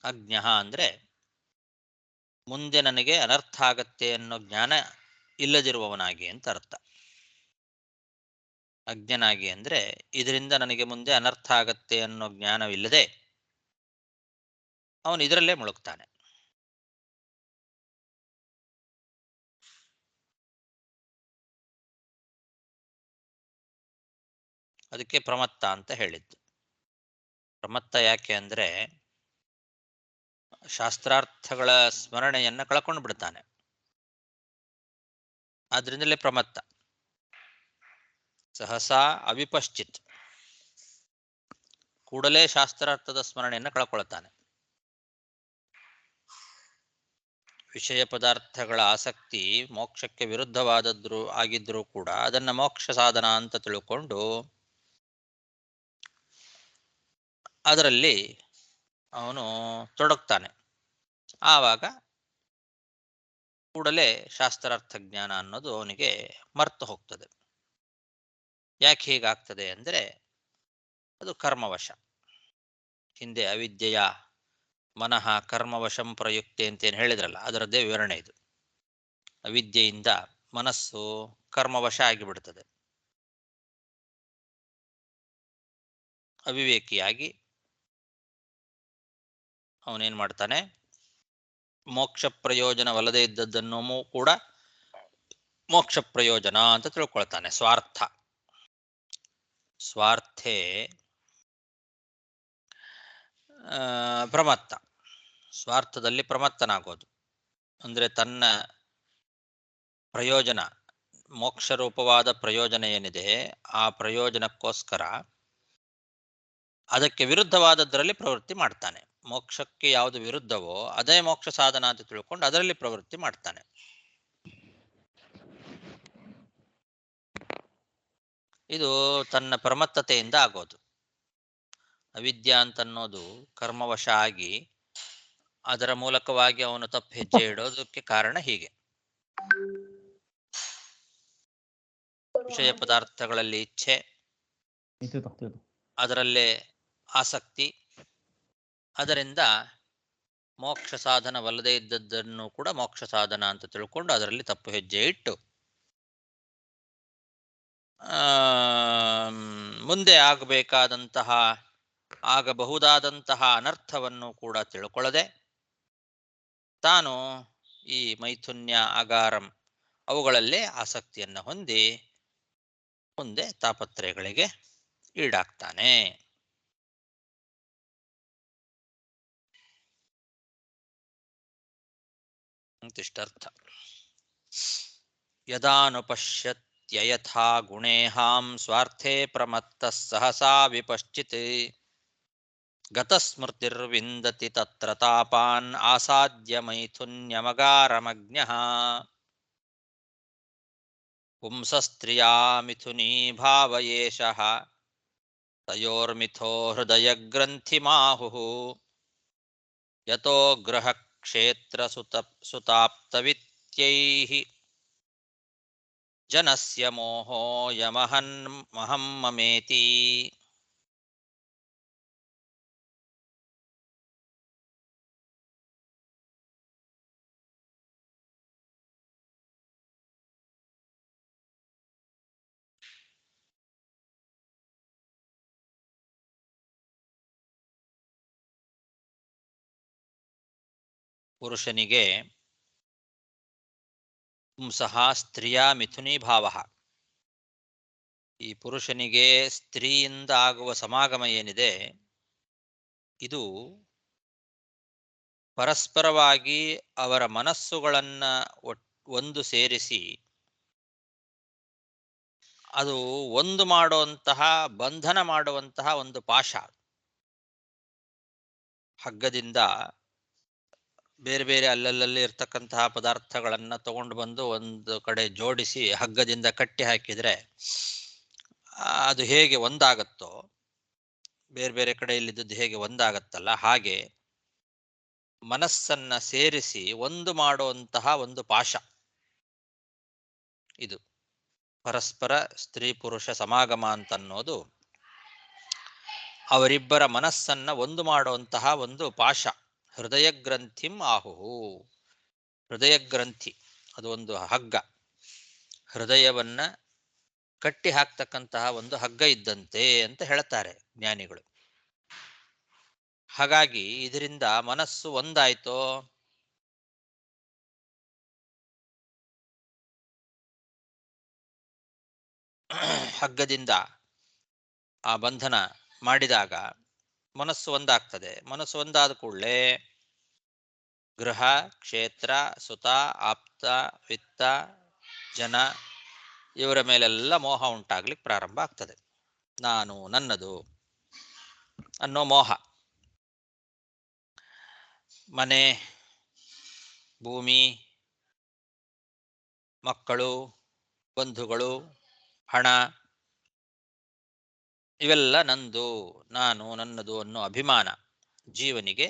ಅಜ್ಞ ಅಂದ್ರೆ ಮುಂದೆ ನನಗೆ ಅನರ್ಥ ಆಗತ್ತೆ ಅನ್ನೋ ಜ್ಞಾನ ಇಲ್ಲದಿರುವವನಾಗಿ ಅಂತ ಅರ್ಥ. ಅಜ್ಞನಾಗಿ ಅಂದರೆ ಇದರಿಂದ ನನಗೆ ಮುಂದೆ ಅನರ್ಥ ಆಗತ್ತೆ ಅನ್ನೋ ಜ್ಞಾನವಿಲ್ಲದೆ ಅವನು ಇದರಲ್ಲೇ ಮುಳುಗ್ತಾನೆ. ಅದಕ್ಕೆ ಪ್ರಮತ್ತ ಅಂತ ಹೇಳಿದ್ದು. ಪ್ರಮತ್ತ ಯಾಕೆ ಅಂದರೆ ಶಾಸ್ತ್ರಾರ್ಥಗಳ ಸ್ಮರಣೆಯನ್ನ ಕಳ್ಕೊಂಡು ಬಿಡ್ತಾನೆ. ಆದ್ರಿಂದಲೇ ಪ್ರಮತ್ತ. ಸಹಸಾ ಅವಿಪಶ್ಚಿತ್, ಕೂಡಲೇ ಶಾಸ್ತ್ರಾರ್ಥದ ಸ್ಮರಣೆಯನ್ನು ಕಳ್ಕೊಳ್ತಾನೆ. ವಿಷಯ ಪದಾರ್ಥಗಳ ಆಸಕ್ತಿ ಮೋಕ್ಷಕ್ಕೆ ವಿರುದ್ಧವಾದದ್ರು ಆಗಿದ್ರೂ ಕೂಡ ಅದನ್ನ ಮೋಕ್ಷ ಸಾಧನ ಅಂತ ತಿಳ್ಕೊಂಡು ಅದರಲ್ಲಿ ಅವನು ತೊಡಗ್ತಾನೆ. ಆವಾಗ ಕೂಡಲೇ ಶಾಸ್ತ್ರಾರ್ಥ ಜ್ಞಾನ ಅನ್ನೋದು ಅವನಿಗೆ ಮರ್ತು ಹೋಗ್ತದೆ. ಯಾಕೆ ಹೀಗಾಗ್ತದೆ ಅಂದರೆ ಅದು ಕರ್ಮವಶ. ಹಿಂದೆ ಅವಿದ್ಯೆಯ ಮನಃ ಕರ್ಮವಶಂ ಪ್ರಯುಕ್ತೆ ಅಂತೇನು ಹೇಳಿದ್ರಲ್ಲ, ಅದರದ್ದೇ ವಿವರಣೆ ಇದು. ಅವಿದ್ಯೆಯಿಂದ ಮನಸ್ಸು ಕರ್ಮವಶ ಆಗಿಬಿಡ್ತದೆ. ಅವಿವೇಕಿಯಾಗಿ ಅವನೇನ್ ಮಾಡ್ತಾನೆ, ಮೋಕ್ಷ ಪ್ರಯೋಜನವಲ್ಲದೆ ಇದ್ದದ್ದನ್ನು ಕೂಡ ಮೋಕ್ಷ ಪ್ರಯೋಜನ ಅಂತ ತಿಳ್ಕೊಳ್ತಾನೆ. ಸ್ವಾರ್ಥೇ ಪ್ರಮತ್ತ. ಸ್ವಾರ್ಥದಲ್ಲಿ ಪ್ರಮತ್ತನಾಗೋದು ಅಂದ್ರೆ ತನ್ನ ಪ್ರಯೋಜನ, ಮೋಕ್ಷ ರೂಪವಾದ ಪ್ರಯೋಜನ ಏನಿದೆ ಆ ಪ್ರಯೋಜನಕ್ಕೋಸ್ಕರ ಅದಕ್ಕೆ ವಿರುದ್ಧವಾದದ್ದರಲ್ಲಿ ಪ್ರವೃತ್ತಿ ಮಾಡ್ತಾನೆ. ಮೋಕ್ಷಕ್ಕೆ ಯಾವುದು ವಿರುದ್ಧವೋ ಅದೇ ಮೋಕ್ಷ ಸಾಧನ ಅಂತ ತಿಳ್ಕೊಂಡು ಅದರಲ್ಲಿ ಪ್ರವೃತ್ತಿ ಮಾಡ್ತಾನೆ. ಇದು ತನ್ನ ಪ್ರಮತ್ತತೆಯಿಂದ ಆಗೋದು. ಅವಿದ್ಯಾ ಅಂತನ್ನೋದು ಕರ್ಮವಶ ಆಗಿ ಅದರ ಮೂಲಕವಾಗಿ ಅವನು ತಪ್ಪು ಹೆಜ್ಜೆ ಇಡೋದಕ್ಕೆ ಕಾರಣ ಹೀಗೆ. ವಿಷಯ ಪದಾರ್ಥಗಳಲ್ಲಿ ಇಚ್ಛೆ, ಅದರಲ್ಲೇ ಆಸಕ್ತಿ, ಅದರಿಂದ ಮೋಕ್ಷ ಸಾಧನವಲ್ಲದೆ ಇದ್ದದ್ದನ್ನು ಕೂಡ ಮೋಕ್ಷ ಸಾಧನ ಅಂತ ತಿಳ್ಕೊಂಡು ಅದರಲ್ಲಿ ತಪ್ಪು ಹೆಜ್ಜೆ ಇಟ್ಟು ಮುಂದೆ ಆಗಬಹುದಾದಂತಹ ಅನರ್ಥವನ್ನು ಕೂಡ ತಿಳ್ಕೊಳ್ಳದೆ ತಾನು ಈ ಮೈಥುನ್ಯ ಅಗಾರಂ ಅವುಗಳಲ್ಲೇ ಆಸಕ್ತಿಯನ್ನು ಹೊಂದಿ ಮುಂದೆ ತಾಪತ್ರಯಗಳಿಗೆ ಈಡಾಗ್ತಾನೆ. ಅಂತಿಷ್ಟರ್ಥ. ಯದಾನುಪಶ್ಯತ್ಯಯಥಾ ಗುಣೇಹಾಂ ಸ್ವಾರ್ಥೇ ಪ್ರಮತ್ತಃ ಸಹಸಾ ವಿಪಶ್ಚಿತ್ ಗತಸ್ಮೃತಿರ್ವಿಂದತಿ ತತ್ರ ತಾಪಾನ್ ಆಸಾದ್ಯ ಮೈಥುನ್ಯಮಗಾರಮಜ್ಞಃ ಪುಂಸಸ್ತ್ರಿಯಾ ಮಿಥುನೀ ಭಾವಯೇಷಃ ತಯೋರ್ಮಿಥೋ ಹೃದಯಗ್ರಂಥಿಮಾಹುಃ ಯತೋ ಗ್ರಹ ಕ್ಷೇತ್ರ ಸುತಾಪ್ತವಿತ್ಯೈಃ ಜನಸ್ಯ ಮೋಹೋಯಮಹಂ ಮಮೇತಿ. ಪುರುಷನಿಗೆ ಪುಂಸಃ ಸ್ತ್ರೀಯ ಮಿಥುನೀ ಭಾವ, ಈ ಪುರುಷನಿಗೆ ಸ್ತ್ರೀಯಿಂದ ಆಗುವ ಸಮಾಗಮ ಏನಿದೆ ಇದು ಪರಸ್ಪರವಾಗಿ ಅವರ ಮನಸ್ಸುಗಳನ್ನ ಒಂದು ಸೇರಿಸಿ ಅದು ಒಂದು ಮಾಡುವಂತಹ, ಬಂಧನ ಮಾಡುವಂತಹ ಒಂದು ಪಾಶ. ಹಗ್ಗದಿಂದ ಬೇರೆ ಬೇರೆ ಅಲ್ಲಲ್ಲಿ ಇರ್ತಕ್ಕಂತಹ ಪದಾರ್ಥಗಳನ್ನ ತಗೊಂಡು ಬಂದು ಒಂದು ಕಡೆ ಜೋಡಿಸಿ ಹಗ್ಗದಿಂದ ಕಟ್ಟಿ ಹಾಕಿದ್ರೆ ಅದು ಹೇಗೆ ಒಂದಾಗತ್ತೋ, ಬೇರೆ ಬೇರೆ ಕಡೆಯಲ್ಲಿದ್ದದ್ದು ಹೇಗೆ ಒಂದಾಗತ್ತಲ್ಲ, ಹಾಗೆ ಮನಸ್ಸನ್ನ ಸೇರಿಸಿ ಒಂದು ಮಾಡುವಂತಹ ಒಂದು ಪಾಶ ಇದು. ಪರಸ್ಪರ ಸ್ತ್ರೀ ಪುರುಷ ಸಮಾಗಮ ಅಂತನ್ನೋದು ಅವರಿಬ್ಬರ ಮನಸ್ಸನ್ನ ಒಂದು ಮಾಡುವಂತಹ ಒಂದು ಪಾಶ. ಹೃದಯ ಗ್ರಂಥಿಂ ಆಹುಹು, ಹೃದಯ ಗ್ರಂಥಿ ಅದು ಒಂದು ಹಗ್ಗ, ಹೃದಯವನ್ನ ಕಟ್ಟಿ ಹಾಕ್ತಕ್ಕಂತಹ ಒಂದು ಹಗ್ಗ ಇದ್ದಂತೆ ಅಂತ ಹೇಳ್ತಾರೆ ಜ್ಞಾನಿಗಳು. ಹಾಗಾಗಿ ಇದರಿಂದ ಮನಸ್ಸು ಒಂದಾಯ್ತೋ, ಹಗ್ಗದಿಂದ ಆ ಬಂಧನ ಮಾಡಿದಾಗ ಮನಸ್ಸು ಒಂದಾಗ್ತದೆ. ಮನಸ್ಸು ಒಂದಾದ ಕೂಡಲೇ ಗೃಹ, ಕ್ಷೇತ್ರ, ಸುತ, ಆಪ್ತ, ವಿತ್ತ, ಜನ ಇವರ ಮೇಲೆಲ್ಲ ಮೋಹ ಉಂಟಾಗ್ಲಿಕ್ಕೆ ಪ್ರಾರಂಭ ಆಗ್ತದೆ. ನಾನು, ನನ್ನದು ಅನ್ನೋ ಮೋಹ. ಮನೆ, ಭೂಮಿ, ಮಕ್ಕಳು, ಬಂಧುಗಳು, ಹಣ ಇವೆಲ್ಲ ನಂದು, ನಾನು, ನನ್ನದು ಅನ್ನೋ ಅಭಿಮಾನ ಜೀವನಿಗೆ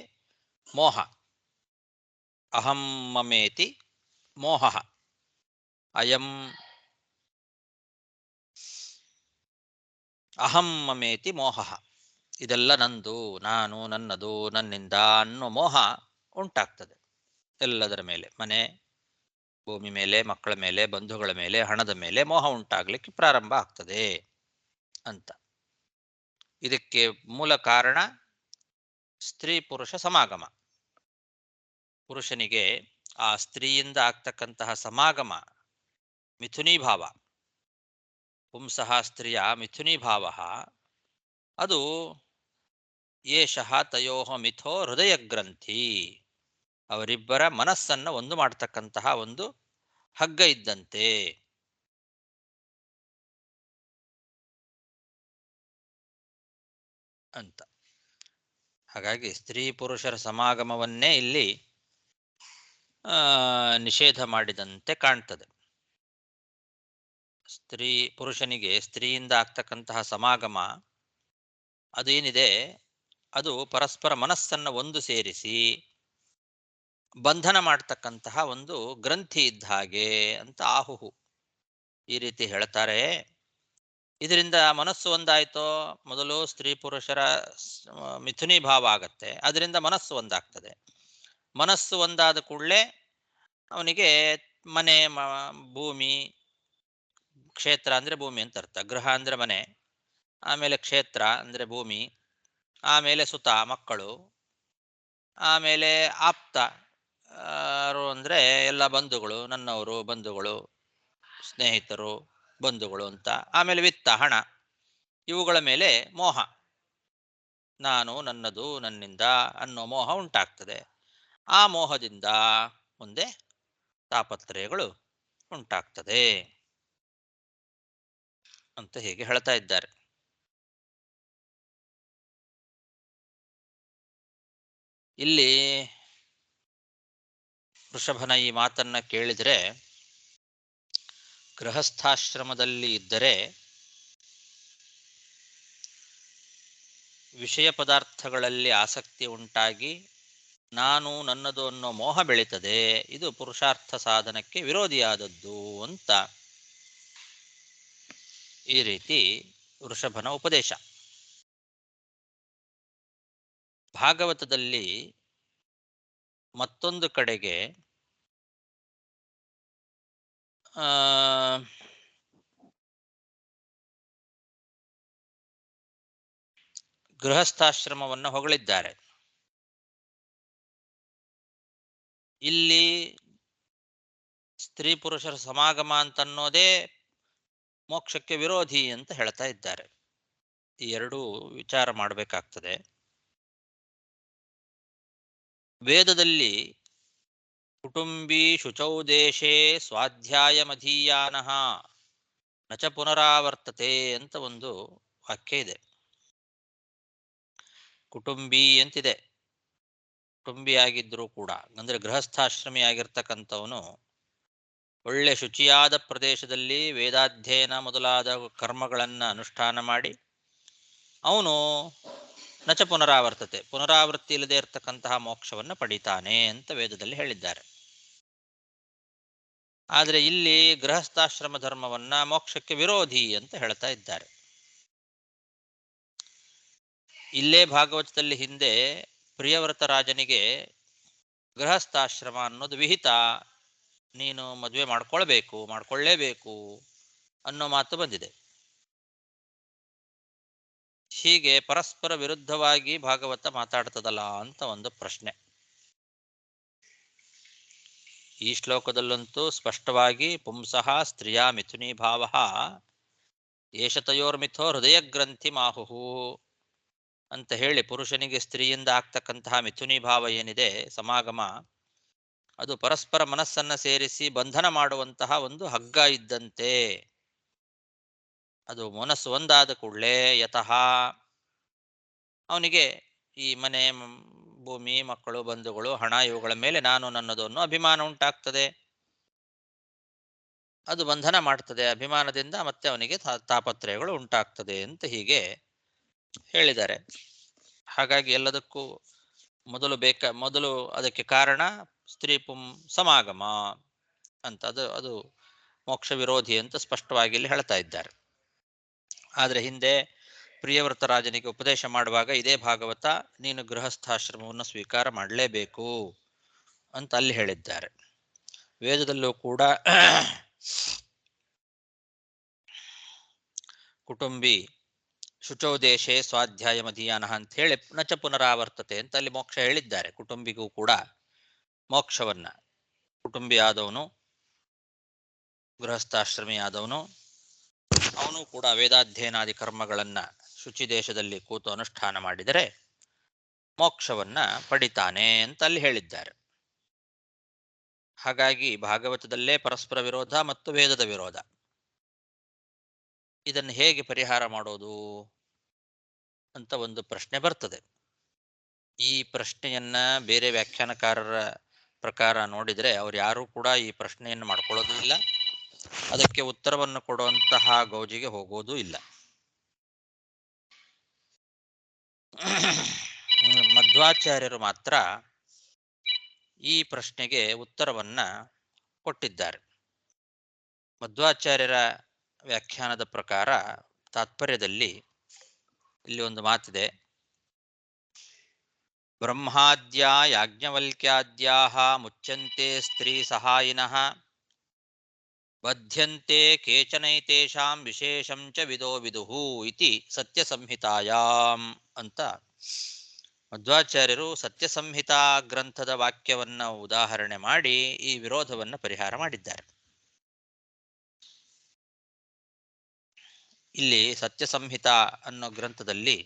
ಮೋಹ. ಅಹಂ ಮಮೇತಿ ಮೋಹ. ಅಯಂ ಅಹಂ ಮಮೇತಿ ಮೋಹ. ಇದೆಲ್ಲ ನಂದು, ನಾನು, ನನ್ನದು, ನನ್ನಿಂದ ಅನ್ನೋ ಮೋಹ ಉಂಟಾಗ್ತದೆ ಎಲ್ಲದರ ಮೇಲೆ. ಮನೆ, ಭೂಮಿ ಮೇಲೆ, ಮಕ್ಕಳ ಮೇಲೆ, ಬಂಧುಗಳ ಮೇಲೆ, ಹಣದ ಮೇಲೆ ಮೋಹ ಉಂಟಾಗ್ಲಿಕ್ಕೆ ಪ್ರಾರಂಭ ಆಗ್ತದೆ ಅಂತ. ಇದಕ್ಕೆ ಮೂಲ ಕಾರಣ ಸ್ತ್ರೀ ಪುರುಷ ಸಮಾಗಮ. ಪುರುಷನಿಗೆ ಆ ಸ್ತ್ರೀಯಿಂದ ಆಗ್ತಕ್ಕಂತಹ ಸಮಾಗಮ ಮಿಥುನೀಭಾವ, ಪುಂಸಃ ಸ್ತ್ರೀಯ ಮಿಥುನೀಭಾವ, ಅದು ಏಷಃ ತಯೋಃ ಮಿಥೋ ಹೃದಯ ಗ್ರಂಥಿ, ಅವರಿಬ್ಬರ ಮನಸ್ಸನ್ನು ಒಂದು ಮಾಡ್ತಕ್ಕಂತಹ ಒಂದು ಹಗ್ಗ ಇದ್ದಂತೆ ಅಂತ. ಹಾಗಾಗಿ ಸ್ತ್ರೀ ಪುರುಷರ ಸಮಾಗಮವನ್ನೇ ಇಲ್ಲಿ ನಿಷೇಧ ಮಾಡಿದಂತೆ ಕಾಣ್ತದೆ. ಪುರುಷನಿಗೆ ಸ್ತ್ರೀಯಿಂದ ಆಗ್ತಕ್ಕಂತಹ ಸಮಾಗಮ ಅದೇನಿದೆ ಅದು ಪರಸ್ಪರ ಮನಸ್ಸನ್ನು ಒಂದು ಸೇರಿಸಿ ಬಂಧನ ಮಾಡ್ತಕ್ಕಂತಹ ಒಂದು ಗ್ರಂಥಿ ಇದ್ದ ಹಾಗೆ ಅಂತ ಆಹುಹು ಈ ರೀತಿ ಹೇಳ್ತಾರೆ. ಇದರಿಂದ ಮನಸ್ಸು ಒಂದಾಯ್ತೋ, ಮೊದಲು ಸ್ತ್ರೀ ಪುರುಷರ ಮಿಥುನಿ ಭಾವ ಆಗತ್ತೆ, ಅದರಿಂದ ಮನಸ್ಸು ಒಂದಾಗ್ತದೆ. ಮನಸ್ಸು ಒಂದಾದ ಕೂಡಲೇ ಅವನಿಗೆ ಮನೆ, ಭೂಮಿ, ಕ್ಷೇತ್ರ ಅಂದರೆ ಭೂಮಿ ಅಂತ ಅರ್ಥ, ಗೃಹ ಅಂದರೆ ಮನೆ, ಆಮೇಲೆ ಕ್ಷೇತ್ರ ಅಂದರೆ ಭೂಮಿ, ಆಮೇಲೆ ಸುತ ಮಕ್ಕಳು, ಆಮೇಲೆ ಆಪ್ತ ಅಂದರೆ ಎಲ್ಲ ಬಂಧುಗಳು, ನನ್ನವರು, ಬಂಧುಗಳು, ಸ್ನೇಹಿತರು, ಬಂಧುಗಳು ಅಂತ, ಆಮೇಲೆ ವಿತ್ತ ಹಣ, ಇವುಗಳ ಮೇಲೆ ಮೋಹ, ನಾನು, ನನ್ನದು, ನನ್ನಿಂದ ಅನ್ನೋ ಮೋಹ ಉಂಟಾಗ್ತದೆ. ಆ ಮೋಹದಿಂದ ಮುಂದೆ ತಾಪತ್ರಯಗಳು ಉಂಟಾಗ್ತದೆ ಅಂತ ಹೀಗೆ ಹೇಳ್ತಾ ಇದ್ದಾರೆ. ಇಲ್ಲಿ ವೃಷಭನ ಈ ಮಾತನ್ನ ಕೇಳಿದರೆ, ಗೃಹಸ್ಥಾಶ್ರಮದಲ್ಲಿ ಇದ್ದರೆ ವಿಷಯ ಪದಾರ್ಥಗಳಲ್ಲಿ ಆಸಕ್ತಿ ಉಂಟಾಗಿ ನಾನು, ನನ್ನದು ಅನ್ನೋ ಮೋಹ ಬೆಳೀತದೆ, ಇದು ಪುರುಷಾರ್ಥ ಸಾಧನಕ್ಕೆ ವಿರೋಧಿಯಾದದ್ದು ಅಂತ ಈ ರೀತಿ ವೃಷಭನ ಉಪದೇಶ. ಭಾಗವತದಲ್ಲಿ ಮತ್ತೊಂದು ಕಡೆಗೆ ಗೃಹಸ್ಥಾಶ್ರಮವನ್ನು ಹೊಗಳಿದ್ದಾರೆ. ಇಲ್ಲಿ ಸ್ತ್ರೀ ಪುರುಷರ ಸಮಾಗಮ ಅಂತನ್ನೋದೇ ಮೋಕ್ಷಕ್ಕೆ ವಿರೋಧಿ ಅಂತ ಹೇಳ್ತಾ ಇದ್ದಾರೆ. ಈ ಎರಡೂ ವಿಚಾರ ಮಾಡಬೇಕಾಗ್ತದೆ. ವೇದದಲ್ಲಿ ಕುಟುಂಬಿ ಶುಚೌ ದೇಶೇ ಸ್ವಾಧ್ಯಾಯ ಮಧೀಯಾನಃ ನಚ ಪುನರಾವರ್ತತೆ ಅಂತ ಒಂದು ವಾಕ್ಯ ಇದೆ. ಕುಟುಂಬಿ ಅಂತಿದೆ. ಕುಟುಂಬಿಯಾಗಿದ್ದರೂ ಕೂಡ, ಅಂದರೆ ಗೃಹಸ್ಥಾಶ್ರಮಿ ಆಗಿರ್ತಕ್ಕಂಥವನು ಒಳ್ಳೆ ಶುಚಿಯಾದ ಪ್ರದೇಶದಲ್ಲಿ ವೇದಾಧ್ಯಯನ ಮೊದಲಾದ ಕರ್ಮಗಳನ್ನು ಅನುಷ್ಠಾನ ಮಾಡಿ ಅವನು ನಚ ಪುನರಾವರ್ತತೆ, ಪುನರಾವೃತ್ತಿ ಇಲ್ಲದೆ ಇರತಕ್ಕಂತಹ ಮೋಕ್ಷವನ್ನು ಪಡಿತಾನೆ ಅಂತ ವೇದದಲ್ಲಿ ಹೇಳಿದ್ದಾರೆ. ಆದರೆ ಇಲ್ಲಿ ಗೃಹಸ್ಥಾಶ್ರಮ ಧರ್ಮವನ್ನ ಮೋಕ್ಷಕ್ಕೆ ವಿರೋಧಿ ಅಂತ ಹೇಳ್ತಾ ಇದ್ದಾರೆ. ಇಲ್ಲೇ ಭಾಗವತದಲ್ಲಿ ಹಿಂದೆ ಪ್ರಿಯವ್ರತ ರಾಜನಿಗೆ ಗೃಹಸ್ಥಾಶ್ರಮ ಅನ್ನೋದು ವಿಹಿತ, ನೀನು ಮದುವೆ ಮಾಡ್ಕೊಳ್ಬೇಕು, ಮಾಡ್ಕೊಳ್ಳೇಬೇಕು ಅನ್ನೋ ಮಾತು ಬಂದಿದೆ. ಹೀಗೆ ಪರಸ್ಪರ ವಿರುದ್ಧವಾಗಿ ಭಾಗವತ ಮಾತಾಡ್ತದಲ್ಲ ಅಂತ ಒಂದು ಪ್ರಶ್ನೆ. ಈ ಶ್ಲೋಕದಲ್ಲಂತೂ ಸ್ಪಷ್ಟವಾಗಿ ಪುಂಸಃ ಸ್ತ್ರೀಯ ಮಿಥುನೀ ಭಾವ ಏಷತಯೋರ್ಮಿಥೋ ಹೃದಯ ಗ್ರಂಥಿ ಮಾಹುಹು ಅಂತ ಹೇಳಿ, ಪುರುಷನಿಗೆ ಸ್ತ್ರೀಯಿಂದ ಆಗ್ತಕ್ಕಂತಹ ಮಿಥುನಿ ಭಾವ ಏನಿದೆ ಸಮಾಗಮ, ಅದು ಪರಸ್ಪರ ಮನಸ್ಸನ್ನ ಸೇರಿಸಿ ಬಂಧನ ಮಾಡುವಂತಹ ಒಂದು ಹಗ್ಗ ಇದ್ದಂತೆ. ಅದು ಮನಸ್ಸು ಒಂದಾದ ಕೂಡಲೇ ಯತಃ ಅವನಿಗೆ ಈ ಮನೆ, ಭೂಮಿ, ಮಕ್ಕಳು, ಬಂಧುಗಳು, ಹಣ ಇವುಗಳ ಮೇಲೆ ನಾನು ನನ್ನದು ಅನ್ನೋ ಅಭಿಮಾನ ಉಂಟಾಗ್ತದೆ. ಅದು ಬಂಧನ ಮಾಡ್ತದೆ. ಅಭಿಮಾನದಿಂದ ಮತ್ತೆ ಅವನಿಗೆ ತಾಪತ್ರಯಗಳು ಉಂಟಾಗ್ತದೆ ಅಂತ ಹೀಗೆ ಹೇಳಿದ್ದಾರೆ. ಹಾಗಾಗಿ ಎಲ್ಲದಕ್ಕೂ ಮೊದಲು ಅದಕ್ಕೆ ಕಾರಣ ಸ್ತ್ರೀ ಸಮಾಗಮ ಅಂತ, ಅದು ಮೋಕ್ಷ ವಿರೋಧಿ ಅಂತ ಸ್ಪಷ್ಟವಾಗಿ ಇಲ್ಲಿ ಹೇಳ್ತಾ ಇದ್ದಾರೆ. ಆದರೆ ಹಿಂದೆ ಪ್ರಿಯವ್ರತ ರಾಜನಿಗೆ ಉಪದೇಶ ಮಾಡುವಾಗ ಇದೇ ಭಾಗವತ ನೀನು ಗೃಹಸ್ಥಾಶ್ರಮವನ್ನು ಸ್ವೀಕಾರ ಮಾಡಲೇಬೇಕು ಅಂತ ಅಲ್ಲಿ ಹೇಳಿದ್ದಾರೆ. ವೇದದಲ್ಲೂ ಕೂಡ ಕುಟುಂಬಿ ಶುಚೌದೇಶೆ ಸ್ವಾಧ್ಯಾಯ ಮಧೀಯಾನಃ ಅಂತ ಹೇಳಿ ನಚ ಪುನರಾವರ್ತತೆ ಅಂತ ಅಲ್ಲಿ ಮೋಕ್ಷ ಹೇಳಿದ್ದಾರೆ. ಕುಟುಂಬಿಗೂ ಕೂಡ ಮೋಕ್ಷವನ್ನ, ಕುಟುಂಬಿ ಆದವನು, ಗೃಹಸ್ಥಾಶ್ರಮಿ ಆದವನು, ಅವನು ಕೂಡ ವೇದಾಧ್ಯಯನಾದಿ ಕರ್ಮಗಳನ್ನ ಶುಚಿ ದೇಶದಲ್ಲಿ ಕೂತು ಅನುಷ್ಠಾನ ಮಾಡಿದರೆ ಮೋಕ್ಷವನ್ನ ಪಡಿತಾನೆ ಅಂತ ಅಲ್ಲಿ ಹೇಳಿದ್ದಾರೆ. ಹಾಗಾಗಿ ಭಾಗವತದಲ್ಲೇ ಪರಸ್ಪರ ವಿರೋಧ ಮತ್ತು ವೇದದ ವಿರೋಧ. ಇದನ್ನು ಹೇಗೆ ಪರಿಹಾರ ಮಾಡೋದು ಅಂತ ಒಂದು ಪ್ರಶ್ನೆ ಬರ್ತದೆ. ಈ ಪ್ರಶ್ನೆಯನ್ನ ಬೇರೆ ವ್ಯಾಖ್ಯಾನಕಾರರ ಪ್ರಕಾರ ನೋಡಿದರೆ ಅವ್ರು ಯಾರೂ ಕೂಡ ಈ ಪ್ರಶ್ನೆಯನ್ನು ಮಾಡ್ಕೊಳ್ಳೋದು ಇಲ್ಲ, ಅದಕ್ಕೆ ಉತ್ತರವನ್ನು ಕೊಡುವಂತಹ ಗೌಜಿಗೆ ಹೋಗೋದೂ ಇಲ್ಲ. ಮಧ್ವಾಚಾರ್ಯರು ಮಾತ್ರ ಈ ಪ್ರಶ್ನೆಗೆ ಉತ್ತರವನ್ನ ಕೊಟ್ಟಿದ್ದಾರೆ. ಮಧ್ವಾಚಾರ್ಯರ ವ್ಯಾಖ್ಯಾನದ ಪ್ರಕಾರ ತಾತ್ಪರ್ಯದಲ್ಲಿ ಇಲ್ಲಿ ಒಂದು ಮಾತಿದೆ. ಬ್ರಹ್ಮಾದ್ಯ ಯಾಜ್ಞವಲ್ಕ್ಯಾದ್ಯಾಹ ಮುಚ್ಯಂತೆ ಸ್ತ್ರೀ ಸಹಾಯಿನಃ ಬಧ್ಯಂತೆ ಕೇಚನೈತೇಷಾಂ ವಿಶೇಷಂ ಚ ವಿದೋ ವಿದುಃ ಇತಿ ಸತ್ಯ ಸಂಹಿತಾಯಾಂ ಅಂತ ಮಧ್ವಾಚಾರ್ಯರು ಸತ್ಯ ಸಂಹಿತಾ ಗ್ರಂಥದ ವಾಕ್ಯವನ್ನ ಉದಾಹರಣೆ ಮಾಡಿ ಈ ವಿರೋಧವನ್ನು ಪರಿಹಾರ ಮಾಡಿದ್ದಾರೆ. ಇಲ್ಲಿ ಸತ್ಯ ಸಂಹಿತಾ ಅನ್ನೋ ಗ್ರಂಥದಲ್ಲಿ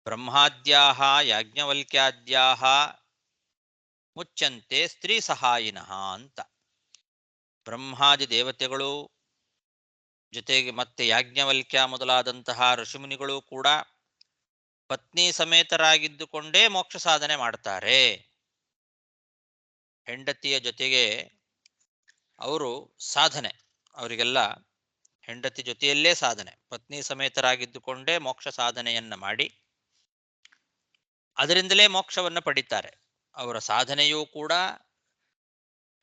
ಬ್ರಹ್ಮಾದ್ಯಾಹ ಯಾಜ್ಞವಲ್ಕ್ಯಾದ್ಯಾಹ ಮುಚ್ಚಂತೆ ಸ್ತ್ರೀ ಸಹಾಯಿನಃ ಅಂತ, ಬ್ರಹ್ಮಾದಿ ದೇವತೆಗಳು ಜೊತೆಗೆ ಮತ್ತೆ ಯಾಜ್ಞವಲ್ಕ್ಯ ಮೊದಲಾದಂತಹ ಋಷಿಮುನಿಗಳು ಕೂಡ ಪತ್ನಿ ಸಮೇತರಾಗಿದ್ದುಕೊಂಡೇ ಮೋಕ್ಷ ಸಾಧನೆ ಮಾಡ್ತಾರೆ. ಹೆಂಡತಿಯ ಜೊತೆಗೆ ಅವರು ಸಾಧನೆ, ಅವರಿಗೆಲ್ಲ ಹೆಂಡತಿ ಜೊತೆಯಲ್ಲೇ ಸಾಧನೆ, ಪತ್ನಿ ಸಮೇತರಾಗಿದ್ದುಕೊಂಡೇ ಮೋಕ್ಷ ಸಾಧನೆಯನ್ನ ಮಾಡಿ ಅದರಿಂದಲೇ ಮೋಕ್ಷವನ್ನು ಪಡಿತಾರೆ. ಅವರ ಸಾಧನೆಯೂ ಕೂಡ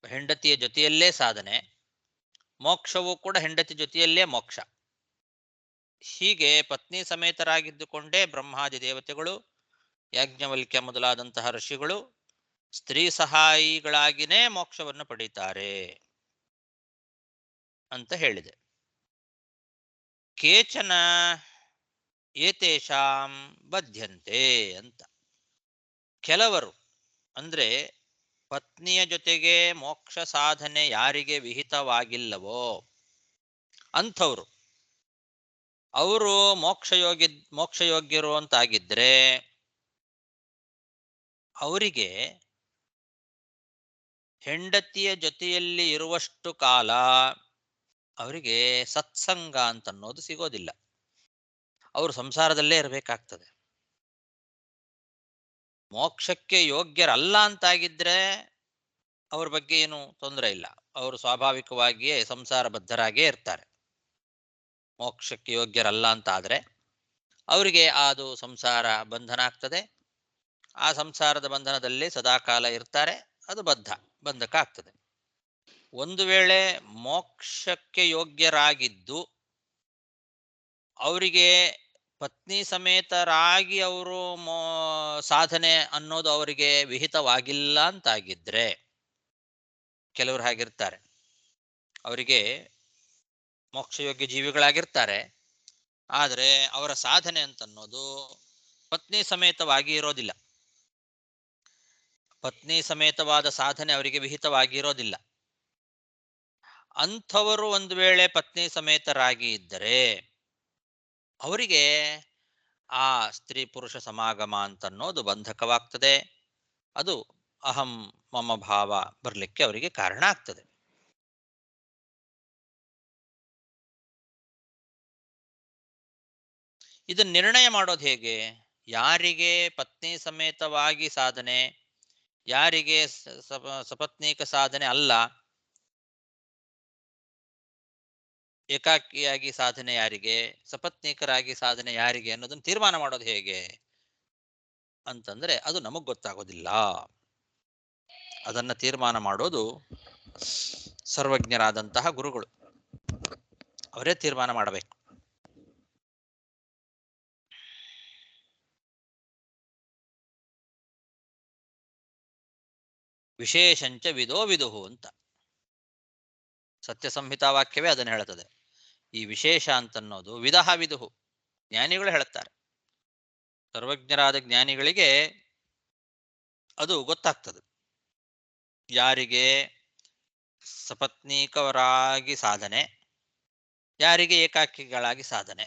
ಹೆಂಡತಿಯ ಜೊತೆಯಲ್ಲೇ ಸಾಧನೆ, ಮೋಕ್ಷವೂ ಕೂಡ ಹೆಂಡತಿ ಜೊತೆಯಲ್ಲೇ ಮೋಕ್ಷ. ಹೀಗೆ ಪತ್ನಿ ಸಮೇತರಾಗಿದ್ದುಕೊಂಡೇ ಬ್ರಹ್ಮಾದಿ ದೇವತೆಗಳು, ಯಾಜ್ಞವಲ್ಕ್ಯ ಮೊದಲಾದಂತಹ ಋಷಿಗಳು ಸ್ತ್ರೀ ಸಹಾಯಿಗಳಾಗಿನೇ ಮೋಕ್ಷವನ್ನು ಪಡೀತಾರೆ ಅಂತ ಹೇಳಿದೆ. ಕೇಚನ ಏತೇಷಾಂ ಬದ್ಧಂತೆ ಅಂತ, ಕೆಲವರು ಅಂದ್ರೆ ಪತ್ನಿಯ ಜೊತೆಗೆ ಮೋಕ್ಷ ಸಾಧನೆ ಯಾರಿಗೆ ವಿಹಿತವಾಗಿಲ್ಲವೋ ಅಂಥವ್ರು, ಅವರು ಮೋಕ್ಷಯೋಗ್ಯರು ಅಂತಾಗಿದ್ರೆ ಅವರಿಗೆ ಹೆಂಡತಿಯ ಜೊತೆಯಲ್ಲಿ ಇರುವಷ್ಟು ಕಾಲ ಅವರಿಗೆ ಸತ್ಸಂಗ ಅಂತನ್ನೋದು ಸಿಗೋದಿಲ್ಲ. ಅವರು ಸಂಸಾರದಲ್ಲೇ ಇರಬೇಕಾಗ್ತದೆ. ಮೋಕ್ಷಕ್ಕೆ ಯೋಗ್ಯರಲ್ಲ ಅಂತಾಗಿದ್ರೆ ಅವ್ರ ಬಗ್ಗೆ ಏನು ತೊಂದರೆ ಇಲ್ಲ, ಅವರು ಸ್ವಾಭಾವಿಕವಾಗಿಯೇ ಸಂಸಾರ ಬದ್ಧರಾಗೇ ಇರ್ತಾರೆ. ಮೋಕ್ಷಕ್ಕೆ ಯೋಗ್ಯರಲ್ಲ ಅಂತ ಆದ್ರೆ ಅವರಿಗೆ ಅದು ಸಂಸಾರ ಬಂಧನ ಆಗ್ತದೆ. ಆ ಸಂಸಾರದ ಬಂಧನದಲ್ಲಿ ಸದಾಕಾಲ ಇರ್ತಾರೆ, ಅದು ಬಂಧಕ ಆಗ್ತದೆ. ಒಂದು ವೇಳೆ ಮೋಕ್ಷಕ್ಕೆ ಯೋಗ್ಯರಾಗಿದ್ದು ಅವರಿಗೆ ಪತ್ನಿ ಸಮೇತರಾಗಿ ಅವರು ಸಾಧನೆ ಅನ್ನೋದು ಅವರಿಗೆ ವಿಹಿತವಾಗಿಲ್ಲ ಅಂತಾಗಿದ್ರೆ, ಕೆಲವರು ಹಾಗಿರ್ತಾರೆ, ಅವರಿಗೆ ಮೋಕ್ಷಯೋಗ್ಯ ಜೀವಿಗಳಾಗಿರ್ತಾರೆ, ಆದರೆ ಅವರ ಸಾಧನೆ ಅಂತನ್ನೋದು ಪತ್ನಿ ಸಮೇತವಾಗಿ ಇರೋದಿಲ್ಲ. ಪತ್ನಿ ಸಮೇತವಾದ ಸಾಧನೆ ಅವರಿಗೆ ವಿಹಿತವಾಗಿ ಇರೋದಿಲ್ಲ. ಅಂಥವರು ಒಂದು ವೇಳೆ ಪತ್ನಿ ಸಮೇತರಾಗಿ ಇದ್ದರೆ ಅವರಿಗೆ ಆ ಸ್ತ್ರೀ ಪುರುಷ ಸಮಾಗಮ ಅಂತನ್ನೋದು ಬಂಧಕವಾಗ್ತದೆ. ಅದು ಅಹಂ ಮಮ ಭಾವ ಬರಲಿಕ್ಕೆ ಅವರಿಗೆ ಕಾರಣ ಆಗ್ತದೆ. ಇದನ್ನ ನಿರ್ಣಯ ಮಾಡೋದು ಹೇಗೆ? ಯಾರಿಗೆ ಪತ್ನಿ ಸಮೇತವಾಗಿ ಸಾಧನೆ, ಯಾರಿಗೆ ಸಪತ್ನೀಕ ಸಾಧನೆ ಅಲ್ಲ, ಏಕಾಕಿಯಾಗಿ ಸಾಧನೆ ಯಾರಿಗೆ, ಸಪತ್ನೀಕರಾಗಿ ಸಾಧನೆ ಯಾರಿಗೆ ಅನ್ನೋದನ್ನು ತೀರ್ಮಾನ ಮಾಡೋದು ಹೇಗೆ ಅಂತಂದ್ರೆ ಅದು ನಮಗ್ ಗೊತ್ತಾಗೋದಿಲ್ಲ. ಅದನ್ನ ತೀರ್ಮಾನ ಮಾಡೋದು ಸರ್ವಜ್ಞರಾದಂತಹ ಗುರುಗಳು, ಅವರೇ ತೀರ್ಮಾನ ಮಾಡಬೇಕು. ವಿಶೇಷಂಚ ವಿದೋ ವಿದುಹು ಅಂತ ಸತ್ಯ ಸಂಹಿತಾ ವಾಕ್ಯವೇ ಅದನ್ನು ಹೇಳುತ್ತದೆ. ಈ ವಿಶೇಷ ಅಂತನ್ನೋದು ವಿದಹ ವಿದುಹು ಜ್ಞಾನಿಗಳು ಹೇಳುತ್ತಾರೆ. ಸರ್ವಜ್ಞರಾದ ಜ್ಞಾನಿಗಳಿಗೆ ಅದು ಗೊತ್ತಾಗ್ತದೆ. ಯಾರಿಗೆ ಸಪತ್ನೀಕರಾಗಿ ಸಾಧನೆ, ಯಾರಿಗೆ ಏಕಾಕಿಗಳಾಗಿ ಸಾಧನೆ,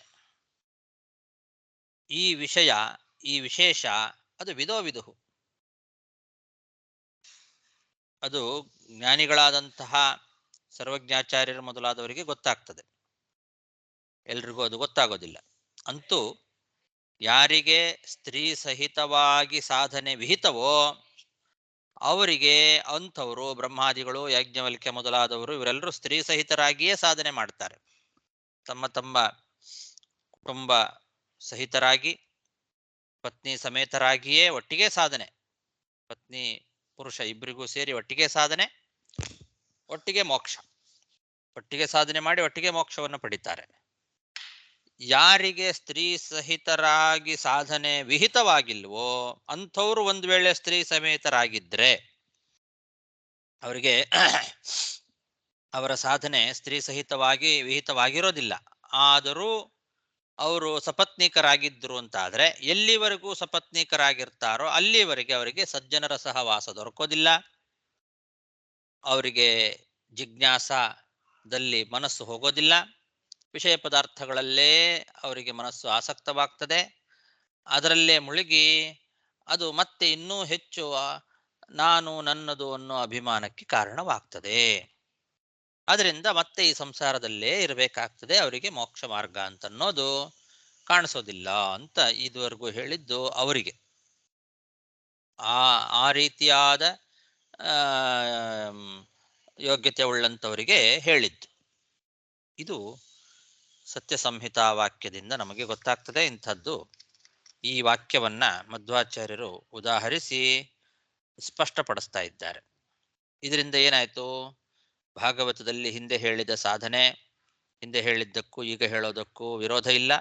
ಈ ವಿಷಯ, ಈ ವಿಶೇಷ ಅದು ವಿದೋ ವಿದುಹು. ಅದು ಜ್ಞಾನಿಗಳಾದಂತಹ ಸರ್ವಜ್ಞಾಚಾರ್ಯರು ಮೊದಲಾದವರಿಗೆ ಗೊತ್ತಾಗ್ತದೆ. ಎಲ್ರಿಗೂ ಅದು ಗೊತ್ತಾಗೋದಿಲ್ಲ. ಅಂತೂ ಯಾರಿಗೆ ಸ್ತ್ರೀ ಸಹಿತವಾಗಿ ಸಾಧನೆ ವಿಹಿತವೋ ಅವರಿಗೆ ಅಂಥವರು ಬ್ರಹ್ಮಾದಿಗಳು, ಯಾಜ್ಞವಲ್ಕ್ಯ ಮೊದಲಾದವರು ಇವರೆಲ್ಲರೂ ಸ್ತ್ರೀ ಸಹಿತರಾಗಿಯೇ ಸಾಧನೆ ಮಾಡ್ತಾರೆ. ತಮ್ಮ ತಮ್ಮ ಕುಟುಂಬ ಸಹಿತರಾಗಿ ಪತ್ನಿ ಸಮೇತರಾಗಿಯೇ ಒಟ್ಟಿಗೆ ಸಾಧನೆ, ಪತ್ನಿ ಪುರುಷ ಇಬ್ಬರಿಗೂ ಸೇರಿ ಒಟ್ಟಿಗೆ ಸಾಧನೆ, ಒಟ್ಟಿಗೆ ಮೋಕ್ಷ, ಒಟ್ಟಿಗೆ ಸಾಧನೆ ಮಾಡಿ ಒಟ್ಟಿಗೆ ಮೋಕ್ಷವನ್ನು ಪಡಿತಾರೆ. ಯಾರಿಗೆ ಸ್ತ್ರೀ ಸಹಿತರಾಗಿ ಸಾಧನೆ ವಿಹಿತವಾಗಿಲ್ವೋ ಅಂಥವ್ರು ಒಂದು ವೇಳೆ ಸ್ತ್ರೀ ಸಮೇತರಾಗಿದ್ರೆ ಅವರಿಗೆ ಅವರ ಸಾಧನೆ ಸ್ತ್ರೀ ಸಹಿತವಾಗಿ ವಿಹಿತವಾಗಿರೋದಿಲ್ಲ. ಆದರೂ ಅವರು ಸಪತ್ನೀಕರಾಗಿದ್ದರು ಅಂತಾದರೆ ಎಲ್ಲಿವರೆಗೂ ಸಪತ್ನೀಕರಾಗಿರ್ತಾರೋ ಅಲ್ಲಿವರೆಗೆ ಅವರಿಗೆ ಸಜ್ಜನರ ಸಹವಾಸ ದೊರಕೋದಿಲ್ಲ. ಅವರಿಗೆ ಜಿಜ್ಞಾಸದಲ್ಲಿ ಮನಸ್ಸು ಹೋಗೋದಿಲ್ಲ. ವಿಷಯ ಪದಾರ್ಥಗಳಲ್ಲೇ ಅವರಿಗೆ ಮನಸ್ಸು ಆಸಕ್ತವಾಗ್ತದೆ. ಅದರಲ್ಲೇ ಮುಳುಗಿ ಅದು ಮತ್ತೆ ಇನ್ನೂ ಹೆಚ್ಚು ನಾನು ನನ್ನದು ಅನ್ನೋ ಅಭಿಮಾನಕ್ಕೆ ಕಾರಣವಾಗ್ತದೆ. ಅದರಿಂದ ಮತ್ತೆ ಈ ಸಂಸಾರದಲ್ಲೇ ಇರಬೇಕಾಗ್ತದೆ. ಅವರಿಗೆ ಮೋಕ್ಷ ಮಾರ್ಗ ಅಂತನ್ನೋದು ಕಾಣಿಸೋದಿಲ್ಲ ಅಂತ ಇದುವರೆಗೂ ಹೇಳಿದ್ದು ಅವರಿಗೆ. ಆ ರೀತಿಯಾದ ಯೋಗ್ಯತೆ ಉಳ್ಳಂಥವರಿಗೆ ಹೇಳಿದ್ದು. ಇದು ಸತ್ಯ ಸಂಹಿತಾ ವಾಕ್ಯದಿಂದ ನಮಗೆ ಗೊತ್ತಾಗ್ತದೆ. ಇಂಥದ್ದು ಈ ವಾಕ್ಯವನ್ನ ಮಧ್ವಾಚಾರ್ಯರು ಉದಾಹರಿಸಿ ಸ್ಪಷ್ಟಪಡಿಸ್ತಾ ಇದ್ದಾರೆ. ಇದರಿಂದ ಏನಾಯ್ತು? ಭಾಗವತದಲ್ಲಿ ಹಿಂದೆ ಹೇಳಿದ ಸಾಧನೆ, ಹಿಂದೆ ಹೇಳಿದ್ದಕ್ಕೂ ಈಗ ಹೇಳೋದಕ್ಕೂ ವಿರೋಧ ಇಲ್ಲ.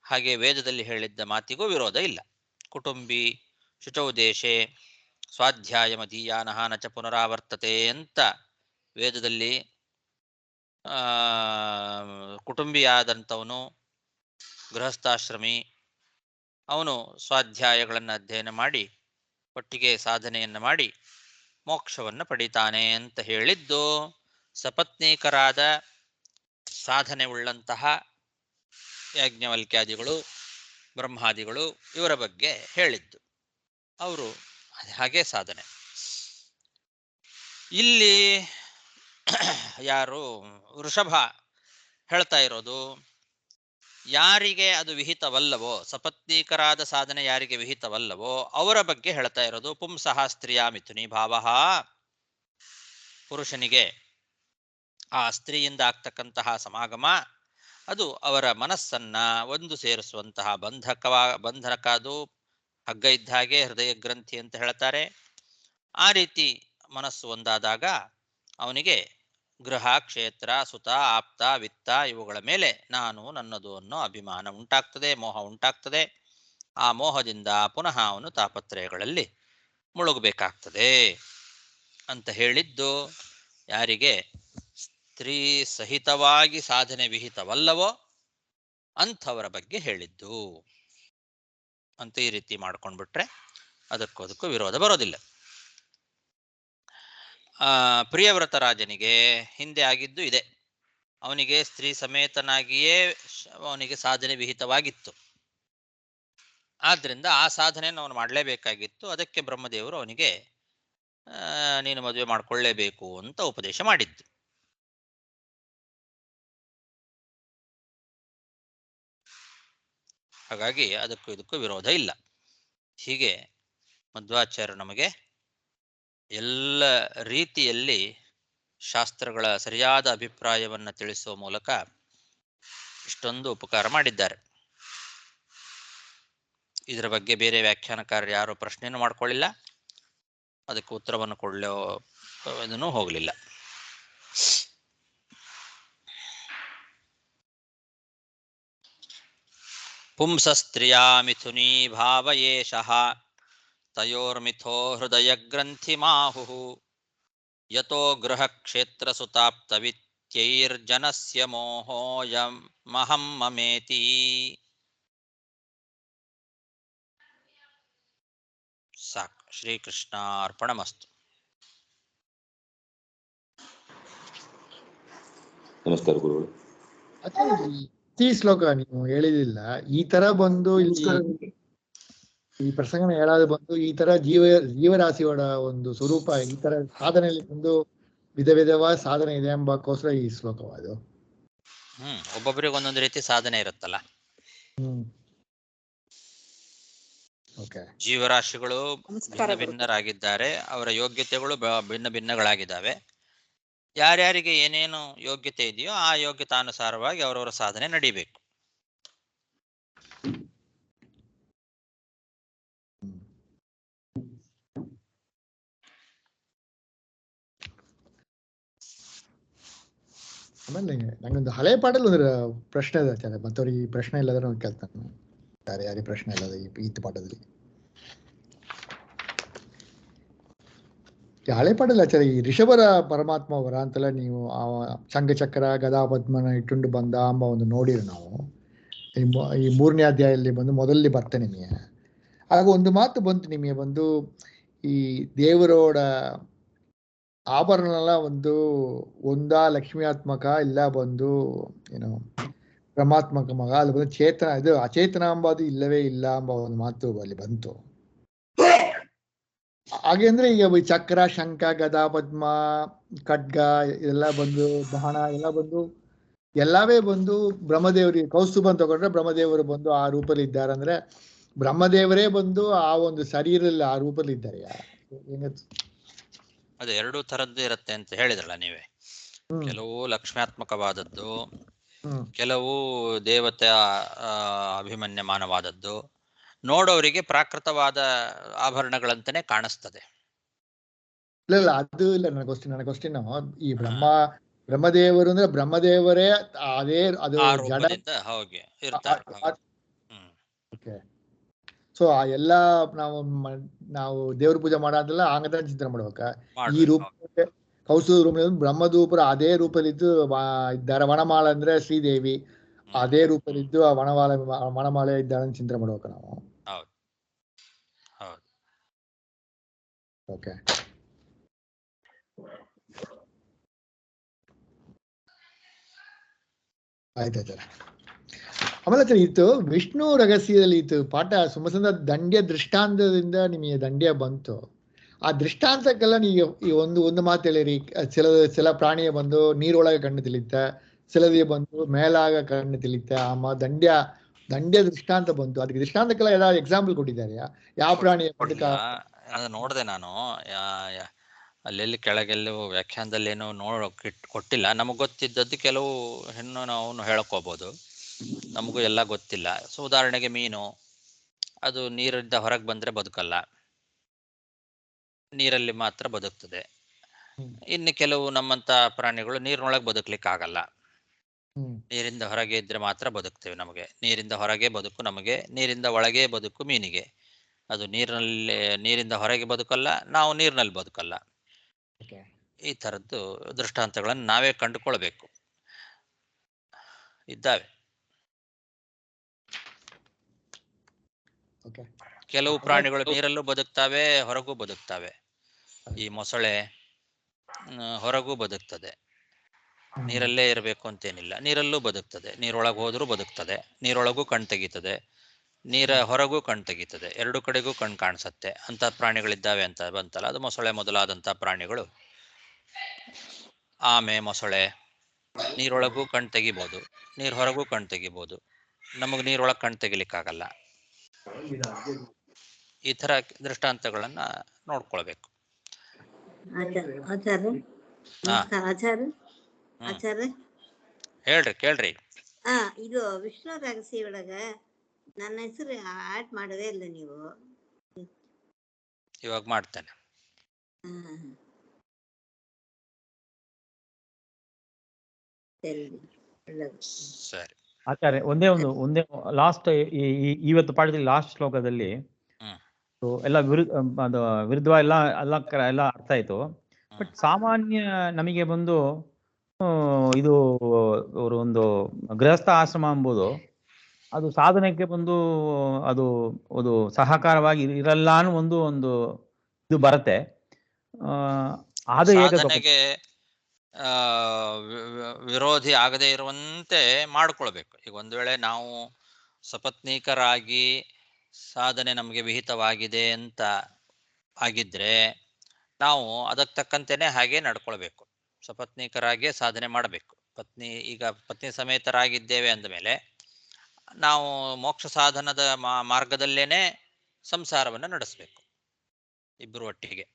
ಹಾಗೆ ವೇದದಲ್ಲಿ ಹೇಳಿದ್ದ ಮಾತಿಗೂ ವಿರೋಧ ಇಲ್ಲ. ಕುಟುಂಬಿ ಶುಚೌ ದೇಶೆ ಸ್ವಾಧ್ಯಾಯ ಮದೀಯಾನಃ ನಚ ಪುನರಾವರ್ತತೆ ಅಂತ ವೇದದಲ್ಲಿ ಕುಟುಂಬಿಯಾದಂಥವನು ಗೃಹಸ್ಥಾಶ್ರಮಿ ಅವನು ಸ್ವಾಧ್ಯಾಯಗಳನ್ನು ಅಧ್ಯಯನ ಮಾಡಿ ಒಟ್ಟಿಗೆ ಸಾಧನೆಯನ್ನು ಮಾಡಿ ಮೋಕ್ಷವನ್ನು ಪಡಿತಾನೆ ಅಂತ ಹೇಳಿದ್ದು ಸಪತ್ನೀಕರಾದ ಸಾಧನೆ ಉಳ್ಳಂತಹ ಯಾಜ್ಞವಲ್ಕ್ಯಾದಿಗಳು, ಬ್ರಹ್ಮಾದಿಗಳು ಇವರ ಬಗ್ಗೆ ಹೇಳಿದ್ದು. ಅವರು ಹಾಗೆ ಸಾಧನೆ. ಇಲ್ಲಿ ಯಾರು ವೃಷಭ ಹೇಳ್ತಾ ಇರೋದು ಯಾರಿಗೆ ಅದು ವಿಹಿತವಲ್ಲವೋ, ಸಪತ್ನೀಕರಾದ ಸಾಧನೆ ಯಾರಿಗೆ ವಿಹಿತವಲ್ಲವೋ ಅವರ ಬಗ್ಗೆ ಹೇಳ್ತಾ ಇರೋದು. ಪುಂಸಃ ಸ್ತ್ರೀಯ ಮಿಥುನಿ ಭಾವ, ಪುರುಷನಿಗೆ ಆ ಸ್ತ್ರೀಯಿಂದ ಆಗ್ತಕ್ಕಂತಹ ಸಮಾಗಮ ಅದು ಅವರ ಮನಸ್ಸನ್ನ ಒಂದು ಸೇರಿಸುವಂತಹ ಬಂಧನಕ. ಅದು ಹಗ್ಗ ಇದ್ದ ಹಾಗೆ ಹೃದಯ ಗ್ರಂಥಿ ಅಂತ ಹೇಳ್ತಾರೆ. ಆ ರೀತಿ ಮನಸ್ಸು ಒಂದಾದಾಗ ಅವನಿಗೆ ಗೃಹ, ಕ್ಷೇತ್ರ, ಸುತ, ಆಪ್ತ, ವಿತ್ತ ಇವುಗಳ ಮೇಲೆ ನಾನು ನನ್ನದು ಅನ್ನೋ ಅಭಿಮಾನ ಉಂಟಾಗ್ತದೆ, ಮೋಹ ಉಂಟಾಗ್ತದೆ. ಆ ಮೋಹದಿಂದ ಪುನಃ ಅವನು ತಾಪತ್ರಯಗಳಲ್ಲಿ ಮುಳುಗಬೇಕಾಗ್ತದೆ ಅಂತ ಹೇಳಿದ್ದು ಯಾರಿಗೆ ಸ್ತ್ರೀ ಸಹಿತವಾಗಿ ಸಾಧನೆ ವಿಹಿತವಲ್ಲವೋ ಅಂಥವರ ಬಗ್ಗೆ ಹೇಳಿದ್ದು ಅಂತ ಈ ರೀತಿ ಮಾಡ್ಕೊಂಡ್ಬಿಟ್ರೆ ಅದಕ್ಕೂ ವಿರೋಧ ಬರೋದಿಲ್ಲ. ಪ್ರಿಯವ್ರತ ರಾಜನಿಗೆ ಹಿಂದೆ ಆಗಿದ್ದು ಇದೆ. ಅವನಿಗೆ ಸ್ತ್ರೀ ಸಮೇತನಾಗಿಯೇ ಅವನಿಗೆ ಸಾಧನೆ ವಿಹಿತವಾಗಿತ್ತು. ಆದ್ರಿಂದ ಆ ಸಾಧನೆಯನ್ನು ಅವನು ಮಾಡಲೇಬೇಕಾಗಿತ್ತು. ಅದಕ್ಕೆ ಬ್ರಹ್ಮದೇವರು ಅವನಿಗೆ ನೀನು ಮದುವೆ ಮಾಡ್ಕೊಳ್ಳೇಬೇಕು ಅಂತ ಉಪದೇಶ ಮಾಡಿದ್ದು. ಹಾಗಾಗಿ ಇದಕ್ಕೂ ವಿರೋಧ ಇಲ್ಲ. ಹೀಗೆ ಮಧ್ವಾಚಾರ್ಯರು ನಮಗೆ ಎಲ್ಲ ರೀತಿಯಲ್ಲಿ ಶಾಸ್ತ್ರಗಳ ಸರಿಯಾದ ಅಭಿಪ್ರಾಯವನ್ನು ತಿಳಿಸುವ ಮೂಲಕ ಇಷ್ಟೊಂದು ಉಪಕಾರ ಮಾಡಿದ್ದಾರೆ. ಇದರ ಬಗ್ಗೆ ಬೇರೆ ವ್ಯಾಖ್ಯಾನಕಾರರು ಯಾರು ಪ್ರಶ್ನೆಯನ್ನು ಮಾಡ್ಕೊಳ್ಳಿಲ್ಲ, ಅದಕ್ಕೆ ಉತ್ತರವನ್ನು ಕೊಡಲೋ ಇದನ್ನು ಹೋಗಲಿಲ್ಲ. ಪುಂಸಸ್ತ್ರಿಯಾ ಮಿಥುನೀ ಭಾವಯೇಷಃ ತಯೋರ್ಮಿಥೋ ಹೃದಯ ಗ್ರಂಥಿ ಮಾಹು ಯತೋ ಗೃಹ ಕ್ಷೇತ್ರ ಸುತಾಪ್ತವಿತ್ಯೈರ್ಜನಸ್ಯ ಮೋಹೋಯಮಹಂ ಮಮೇತಿ. ಸಾಕು. ಶ್ರೀಕೃಷ್ಣಾರ್ಪಣಮಸ್ತು. ನಮಸ್ಕಾರ ಗುರುಗಳು. ಈ ಶ್ಲೋಕ ನೀವು ಹೇಳಿದಿಲ್ಲ, ಈ ತರ ಬಂದು ಈ ಪ್ರಸಂಗನ ಹೇಳೋದು ಬಂದು ಈ ತರ ಜೀವರಾಶಿಯೋಡ ಒಂದು ಸ್ವರೂಪ ಈ ತರ ಸಾಧನೆಯಲ್ಲಿ ಒಂದು ವಿಧವಾದ ಸಾಧನೆ ಇದೆ ಎಂಬಕ್ಕೋಸ್ಕರ ಈ ಶ್ಲೋಕವಾದು. ಒಬ್ಬೊಬ್ಬರಿಗೆ ಒಂದೊಂದು ರೀತಿ ಸಾಧನೆ ಇರುತ್ತಲ್ಲ. ಜೀವರಾಶಿಗಳು ಭಿನ್ನ ಭಿನ್ನರಾಗಿದ್ದಾರೆ, ಅವರ ಯೋಗ್ಯತೆಗಳು ಭಿನ್ನ ಭಿನ್ನಗಳಾಗಿದ್ದಾವೆ. ಯಾರ್ಯಾರಿಗೆ ಏನೇನು ಯೋಗ್ಯತೆ ಇದೆಯೋ ಆ ಯೋಗ್ಯತಾನುಸಾರವಾಗಿ ಅವರವರ ಸಾಧನೆ ನಡೀಬೇಕು. ಆಮೇಲೆ ನಂಗೊಂದು ಹಳೆ ಪಾಠದಲ್ಲಿ ಒಂದು ಪ್ರಶ್ನೆ ಇದೆ ಆಚಾರ್ಯ, ಮತ್ತವ್ರಿಗೆ ಈ ಪ್ರಶ್ನೆ ಇಲ್ಲದ್ರೆ ಒಂದು ಕೇಳ್ತಾನೆ. ಯಾರಿಗೆ ಪ್ರಶ್ನೆ ಇಲ್ಲದ ಈ ಪಾಠದಲ್ಲಿ ಹಳೆ ಪಾಠದಲ್ಲಿ ಆಚಾರ್ಯ, ಈ ಋಷಭರ ಪರಮಾತ್ಮ ವರ ಅಂತೆಲ್ಲ ನೀವು ಶಂಖಚಕ್ರ ಗದಾ ಪದ್ಮನ ಇಟ್ಟುಂಡು ಬಂದ ಎಂಬ ಒಂದು ನೋಡಿರಿ ನಾವು ಈ 3ನೇ ಅಧ್ಯಾಯದಲ್ಲಿ ಬಂದು ಮೊದಲಲ್ಲಿ ಬರ್ತೆ ನಿಮಗೆ. ಆಗ ಒಂದು ಮಾತು ಬಂತು ನಿಮಗೆ ಬಂದು, ಈ ದೇವರೋಡ ಆಭರಣ ಒಂದು ಒಂದಾ ಲಕ್ಷ್ಮಿಯಾತ್ಮಕ ಇಲ್ಲ ಬಂದು ಏನು ಪರಮಾತ್ಮಕ ಮಗ, ಅಲ್ಲಿ ಬಂದು ಚೇತನ ಇದು ಅಚೇತನ ಎಂಬುದು ಇಲ್ಲವೇ ಇಲ್ಲ ಎಂಬ ಒಂದು ಮಾತು ಅಲ್ಲಿ ಬಂತು. ಹಾಗೆ ಅಂದ್ರೆ ಈಗ ಚಕ್ರ ಶಂಖ ಗದಾ ಪದ್ಮ ಖಡ್ಗ ಎಲ್ಲ ಬಂದು ಬಾಣ ಎಲ್ಲ ಬಂದು ಎಲ್ಲವೇ ಬಂದು ಬ್ರಹ್ಮದೇವರಿಗೆ ಕೌಸ್ತುಭ ಅಂತ ತಗೊಂಡ್ರೆ ಬ್ರಹ್ಮದೇವರು ಬಂದು ಆ ರೂಪದಲ್ಲಿ ಇದ್ದಾರೆ ಅಂದ್ರೆ ಬ್ರಹ್ಮದೇವರೇ ಬಂದು ಆ ಒಂದು ಶರೀರದಲ್ಲಿ ಆ ರೂಪದಲ್ಲಿ ಇದ್ದಾರೆ. ಅದು ಎರಡು ತರದ್ದು ಇರುತ್ತೆ ಅಂತ ಹೇಳಿದ್ರಲ್ಲ ನೀವೇ. ಕೆಲವು ಲಕ್ಷ್ಮ್ಯಾತ್ಮಕವಾದದ್ದು, ಕೆಲವು ದೇವತೆ ಅಭಿಮನ್ಯಮಾನವಾದದ್ದು, ನೋಡೋರಿಗೆ ಪ್ರಾಕೃತವಾದ ಆಭರಣಗಳಂತಾನೆ ಕಾಣಿಸ್ತದೆ. ಇಲ್ಲ ಅದು ಇಲ್ಲ. ನನ್ನ ಕ್ವಶ್ಚನ್ ಈ ಬ್ರಹ್ಮದೇವರು ಅಂದ್ರೆ ಬ್ರಹ್ಮದೇವರೇ ಅದೇ ಅದು ಜಡ ಸೊ ಆ ಎಲ್ಲ ನಾವು ದೇವ್ರ ಪೂಜೆ ಮಾಡೋದೆಲ್ಲ ಹಂಗದ ಚಿಂತನೆ ಮಾಡ್ಬೇಕ. ಈ ರೂಪ ಕೌಸ್ತುಭ ರೂಪ ಬ್ರಹ್ಮದೂಪರ ಅದೇ ರೂಪದಲ್ಲಿದ್ದು ಇದ್ದಾರೆ. ವನಮಾಲ ಅಂದ್ರೆ ಶ್ರೀದೇವಿ ಅದೇ ರೂಪದಲ್ಲಿದ್ದು ಆ ವನಮಾಲೆ ಇದ್ದಾಳೆ ಚಿಂತನೆ ಮಾಡ್ಬೇಕ ನಾವು. ಓಕೆ, ಆಯ್ತಾಯ್ತಾರೆ. ಆಮೇಲೆ ಇತ್ತು ವಿಷ್ಣು ರಹಸ್ಯದಲ್ಲಿ ಇತ್ತು ಪಾಠ ಸುಮಸಂದ ದಂಡ್ಯ ದೃಷ್ಟಾಂತದಿಂದ ನಿಮಗೆ ದಂಡ್ಯ ಬಂತು. ಆ ದೃಷ್ಟಾಂತಕ್ಕೆಲ್ಲ ನೀವು ಈ ಒಂದು ಮಾತು ಹೇಳಿರಿ. ಸಿಲ ಪ್ರಾಣಿಯ ಬಂದು ನೀರೊಳಗೆ ಕಣ್ಣು ತಿಳಿಯುತ್ತೆ, ಸಿಲದಿಗೆ ಬಂದು ಮೇಲಾಗ ಕಣ್ಣು ತಿಳಿಯುತ್ತೆ. ದಂಡ್ಯ ದೃಷ್ಟಾಂತ ಬಂತು. ಅದಕ್ಕೆ ದೃಷ್ಟಾಂತಕ್ಕೆಲ್ಲ ಎಲ್ಲ ಎಕ್ಸಾಂಪಲ್ ಕೊಟ್ಟಿದ್ದಾರೆ. ಯಾವ ಪ್ರಾಣಿಯ ನೋಡಿದೆ ನಾನು, ಅಲ್ಲೆಲ್ಲಿ ಕೆಳಗೆಲ್ಲೂ ವ್ಯಾಖ್ಯಾನದಲ್ಲಿ ಏನೋ ಕೊಟ್ಟಿಲ್ಲ. ನಮಗೆ ಗೊತ್ತಿದ್ದದ್ದು ಕೆಲವು ಹೆಣ್ಣು ನಾವು ಹೇಳ್ಕೋಬಹುದು, ನಮಗೂ ಎಲ್ಲ ಗೊತ್ತಿಲ್ಲ. ಸೊ ಉದಾಹರಣೆಗೆ ಮೀನು, ಅದು ನೀರಿಂದ ಹೊರಗೆ ಬಂದ್ರೆ ಬದುಕಲ್ಲ, ನೀರಲ್ಲಿ ಮಾತ್ರ ಬದುಕ್ತದೆ. ಇನ್ನು ಕೆಲವು ನಮ್ಮಂತ ಪ್ರಾಣಿಗಳು ನೀರಿನೊಳಗೆ ಬದುಕಲಿಕ್ಕೆ ಆಗಲ್ಲ, ನೀರಿಂದ ಹೊರಗೆ ಇದ್ರೆ ಮಾತ್ರ ಬದುಕ್ತೇವೆ. ನಮಗೆ ನೀರಿಂದ ಹೊರಗೆ ಬದುಕು, ನಮಗೆ ನೀರಿಂದ ಒಳಗೆ ಬದುಕು ಮೀನಿಗೆ. ಅದು ನೀರಿಂದ ಹೊರಗೆ ಬದುಕಲ್ಲ, ನಾವು ನೀರಿನಲ್ಲಿ ಬದುಕಲ್ಲ. ಈ ತರದ್ದು ದೃಷ್ಟಾಂತಗಳನ್ನು ನಾವೇ ಕಂಡುಕೊಳ್ಬೇಕು. ಇದ್ದಾವೆ. ಓಕೆ. ಕೆಲವು ಪ್ರಾಣಿಗಳು ನೀರಲ್ಲೂ ಬದುಕ್ತವೆ, ಹೊರಗೂ ಬದುಕ್ತವೆ. ಈ ಮೊಸಳೆ ಹೊರಗೂ ಬದುಕ್ತದೆ, ನೀರಲ್ಲೇ ಇರಬೇಕು ಅಂತೇನಿಲ್ಲ, ನೀರಲ್ಲೂ ಬದುಕ್ತದೆ, ನೀರೊಳಗೆ ಹೋದ್ರೂ ಬದುಕ್ತದೆ, ನೀರೊಳಗೂ ಕಣ್ ತೆಗೀತದೆ, ನೀರ ಹೊರಗೂ ಕಣ್ ತೆಗೀತದೆ, ಎರಡು ಕಡೆಗೂ ಕಣ್ ಕಾಣಿಸುತ್ತೆ ಅಂತ ಪ್ರಾಣಿಗಳಿದ್ದಾವೆ ಅಂತ ಬಂತಲ್ಲ, ಅದು ಮೊಸಳೆ ಮೊದಲಾದಂಥ ಪ್ರಾಣಿಗಳು. ಆಮೆ, ಮೊಸಳೆ ನೀರೊಳಗೂ ಕಣ್ ತೆಗಿಬೋದು, ನೀರು ಹೊರಗೂ ಕಣ್ ತೆಗಿಬೋದು. ನಮಗೆ ನೀರೊಳಗೆ ಕಣ್ ತೆಗಿಲಿಕ್ಕಾಗಲ್ಲ. ಈ ಥರ ದೃಷ್ಟಾಂತಗಳನ್ನ ನೋಡ್ಕೊಳ್ಬೇಕು. ಆಚಾರ್ಯ ಹೇಳ್ರಿ, ಕೇಳ್ರಿ. ಇದು ವಿಷ್ಣು ರಹಸ್ಯ ಒಳಗ ನನ್ನ ಹೆಸರು ಆಡ್ ಮಾಡದೇ ಇಲ್ಲ ನೀವು. ಇವಾಗ ಮಾಡ್ತೇನೆ. ಸರಿ ಆಚಾರ್ಯ, ಒಂದೇ ಲಾಸ್ಟ್ ಇವತ್ತು ಪಾಠದಲ್ಲಿ ಲಾಸ್ಟ್ ಶ್ಲೋಕದಲ್ಲಿ ಎಲ್ಲ ಅದು ವಿರುದ್ಧ ಎಲ್ಲ ಅರ್ಥ ಆಯ್ತು. ಬಟ್ ಸಾಮಾನ್ಯ ನಮಗೆ ಬಂದು ಇದು ಒಂದು ಗೃಹಸ್ಥ ಆಶ್ರಮ ಎಂಬುದು ಅದು ಸಾಧನೆಗೆ ಬಂದು ಅದು ಸಹಕಾರವಾಗಿ ಇರಲ್ಲ ಅನ್ನೋ ಒಂದು ಇದು ಬರುತ್ತೆ. ಅದು ಸಾಧನೆಗೆ ವಿರೋಧಿ ಆಗದೆ ಇರುವಂತೆ ಮಾಡ್ಕೊಳ್ಬೇಕು. ಈಗ ಒಂದು ವೇಳೆ ನಾವು ಸಪತ್ನೀಕರಾಗಿ ಸಾಧನೆ ನಮಗೆ ವಿಹಿತವಾಗಿದೆ ಅಂತ ಆಗಿದ್ರೆ ನಾವು ಅದಕ್ಕೆ ತಕ್ಕಂತೆನೆ ಹಾಗೆ ನಡ್ಕೊಳ್ಬೇಕು. ಸಪತ್ನೀಕರಾಗಿ ಸಾಧನೆ ಮಾಡಬೇಕು. ಈಗ ಪತ್ನಿ ಸಮೇತರಾಗಿದ್ದೇವೆ ಅಂದಮೇಲೆ ನಾವು ಮೋಕ್ಷ ಸಾಧನದ ಮಾರ್ಗದಲ್ಲೇನೆ ಸಂಸಾರವನ್ನು ನಡೆಸಬೇಕು, ಇಬ್ಬರು ಒಟ್ಟಿಗೆ.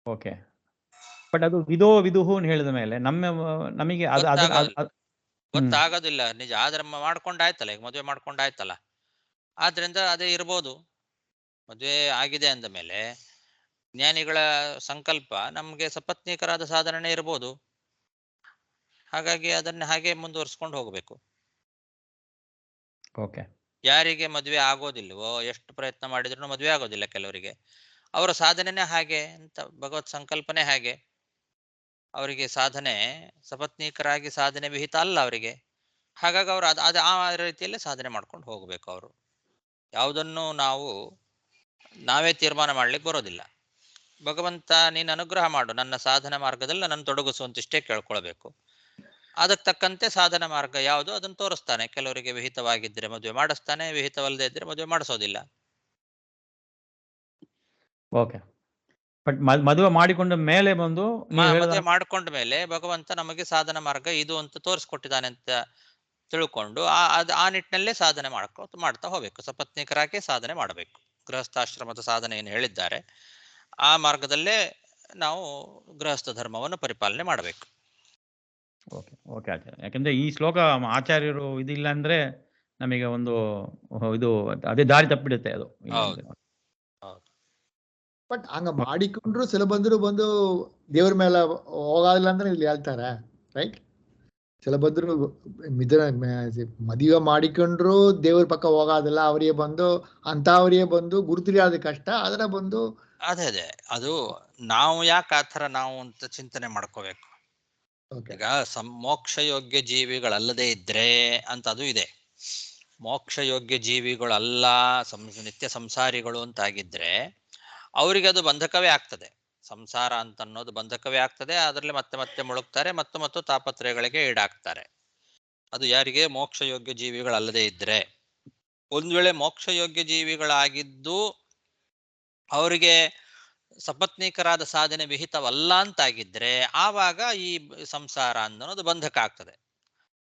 ಓಕೆ. ಬಟ್ ಅದು ವಿದುಹು ಹೇಳಿದ ಮೇಲೆ ನಮಗೆ ಗೊತ್ತಾಗೋದಿಲ್ಲ ನಿಜ. ಆದ್ರೆ ಮಾಡ್ಕೊಂಡಾಯ್ತಲ್ಲ, ಈಗ ಮದುವೆ ಮಾಡ್ಕೊಂಡಾಯ್ತಲ್ಲ, ಆದ್ರಿಂದ ಅದೇ ಇರ್ಬೋದು. ಮದುವೆ ಆಗಿದೆ ಅಂದ ಮೇಲೆ ಜ್ಞಾನಿಗಳ ಸಂಕಲ್ಪ ನಮ್ಗೆ ಸಪತ್ನೀಕರಾದ ಸಾಧನೆ ಇರ್ಬೋದು. ಹಾಗಾಗಿ ಅದನ್ನ ಹಾಗೆ ಮುಂದುವರ್ಸ್ಕೊಂಡು ಹೋಗ್ಬೇಕು. ಓಕೆ. ಯಾರಿಗೆ ಮದುವೆ ಆಗೋದಿಲ್ವೋ, ಎಷ್ಟು ಪ್ರಯತ್ನ ಮಾಡಿದ್ರು ಮದುವೆ ಆಗೋದಿಲ್ಲ ಕೆಲವರಿಗೆ, ಅವರ ಸಾಧನೆನೇ ಹಾಗೆ ಅಂತ, ಭಗವತ್ ಸಂಕಲ್ಪನೆ ಹಾಗೆ. ಅವರಿಗೆ ಸಾಧನೆ ಸಪತ್ನೀಕರಾಗಿ ಸಾಧನೆ ವಿಹಿತ ಅಲ್ಲ ಅವರಿಗೆ. ಹಾಗಾಗಿ ಅವರು ಆ ರೀತಿಯಲ್ಲೇ ಸಾಧನೆ ಮಾಡ್ಕೊಂಡು ಹೋಗ್ಬೇಕು. ಅವರು ಯಾವುದನ್ನು ನಾವೇ ತೀರ್ಮಾನ ಮಾಡ್ಲಿಕ್ಕೆ ಬರೋದಿಲ್ಲ. ಭಗವಂತ ನೀನು ಅನುಗ್ರಹ ಮಾಡು, ನನ್ನ ಸಾಧನ ಮಾರ್ಗದಲ್ಲಿ ನನ್ನ ತೊಡಗಿಸು ಅಂತಿಷ್ಟೇ ಕೇಳ್ಕೊಳ್ಬೇಕು. ಅದಕ್ಕೆ ತಕ್ಕಂತೆ ಸಾಧನ ಮಾರ್ಗ ಯಾವುದು ಅದನ್ನು ತೋರಿಸ್ತಾನೆ. ಕೆಲವರಿಗೆ ವಿಹಿತವಾಗಿದ್ದರೆ ಮದುವೆ ಮಾಡಿಸ್ತಾನೆ, ವಿಹಿತವಲ್ಲದೆ ಇದ್ರೆ ಮದುವೆ ಮಾಡಿಸೋದಿಲ್ಲ. ಓಕೆ. ಬಟ್ ಮದುವೆ ಮಾಡಿಕೊಂಡ ಮೇಲೆ ಬಂದು ಮದುವೆ ಮಾಡ್ಕೊಂಡ ಮೇಲೆ ಭಗವಂತ ನಮಗೆ ಸಾಧನ ಮಾರ್ಗ ಇದು ಅಂತ ತೋರಿಸ್ಕೊಟ್ಟಿದ್ದಾನೆ ಅಂತ ತಿಳ್ಕೊಂಡು ಆ ನಿಟ್ಟಿನಲ್ಲೇ ಸಾಧನೆ ಮಾಡ್ತಾ ಹೋಗ್ಬೇಕು. ಸಪತ್ನೀಕರಾಗಿ ಸಾಧನೆ ಮಾಡಬೇಕು. ಗೃಹಸ್ಥಾಶ್ರಮದ ಸಾಧನೆ ಏನು ಹೇಳಿದ್ದಾರೆ ಆ ಮಾರ್ಗದಲ್ಲೇ ನಾವು ಗೃಹಸ್ಥ ಧರ್ಮವನ್ನು ಪರಿಪಾಲನೆ ಮಾಡಬೇಕು. ಓಕೆ ಓಕೆ ಆಚಾರ್ಯ. ಯಾಕಂದ್ರೆ ಈ ಶ್ಲೋಕ ಆಚಾರ್ಯರು ಇದಿಲ್ಲ ಅಂದ್ರೆ ನಮಗೆ ಒಂದು ಇದು ಅದೇ ದಾರಿ ತಪ್ಪಿಡುತ್ತೆ ಅದು. ಬಟ್ ಹಂಗ ಮಾಡಿಕೊಂಡ್ರು ಸಿಲಬಂದ್ರು ಬಂದು ದೇವ್ರ ಮೇಲೆ ಹೋಗೋದಿಲ್ಲ ಅಂದ್ರೆ ಇಲ್ಲಿ ಹೇಳ್ತಾರೆ, ರೈಟ್? ಸಿಲಬಂದ್ರು ಮದುವೆ ಮಾಡಿಕೊಂಡ್ರು ದೇವ್ರ ಪಕ್ಕ ಹೋಗೋದಿಲ್ಲ, ಅವರಿಗೆ ಬಂದು ಅಂತವರಿಗೆ ಬಂದು ಗುರುತಿರಿಯಾದ ಕಷ್ಟ. ಅದರ ಬಂದು ಅದೇ ಅದು ನಾವು ಯಾಕೆ ಆತರ ನಾವು ಅಂತ ಚಿಂತನೆ ಮಾಡ್ಕೋಬೇಕು. ಈಗ ಮೋಕ್ಷ ಯೋಗ್ಯ ಜೀವಿಗಳಲ್ಲದೆ ಇದ್ರೆ ಅಂತ ಅದು ಇದೆ. ಮೋಕ್ಷ ಯೋಗ್ಯ ಜೀವಿಗಳಲ್ಲ, ನಿತ್ಯ ಸಂಸಾರಿಗಳು ಅಂತಾಗಿದ್ರೆ ಅವರಿಗೆ ಅದು ಬಂಧಕವೇ ಆಗ್ತದೆ. ಸಂಸಾರ ಅಂತ ಅನ್ನೋದು ಬಂಧಕವೇ ಆಗ್ತದೆ. ಅದರಲ್ಲಿ ಮತ್ತೆ ಮತ್ತೆ ಮುಳುಗ್ತಾರೆ, ಮತ್ತು ತಾಪತ್ರಯಗಳಿಗೆ ಈಡಾಗ್ತಾರೆ. ಅದು ಯಾರಿಗೆ ಮೋಕ್ಷ ಯೋಗ್ಯ ಜೀವಿಗಳಲ್ಲದೆ ಇದ್ರೆ. ಒಂದ್ ವೇಳೆ ಮೋಕ್ಷ ಯೋಗ್ಯ ಜೀವಿಗಳಾಗಿದ್ದು ಅವರಿಗೆ ಸಪತ್ನೀಕರಾದ ಸಾಧನೆ ವಿಹಿತವಲ್ಲ ಅಂತಾಗಿದ್ರೆ ಆವಾಗ ಈ ಸಂಸಾರ ಅನ್ನೋದು ಬಂಧಕ ಆಗ್ತದೆ.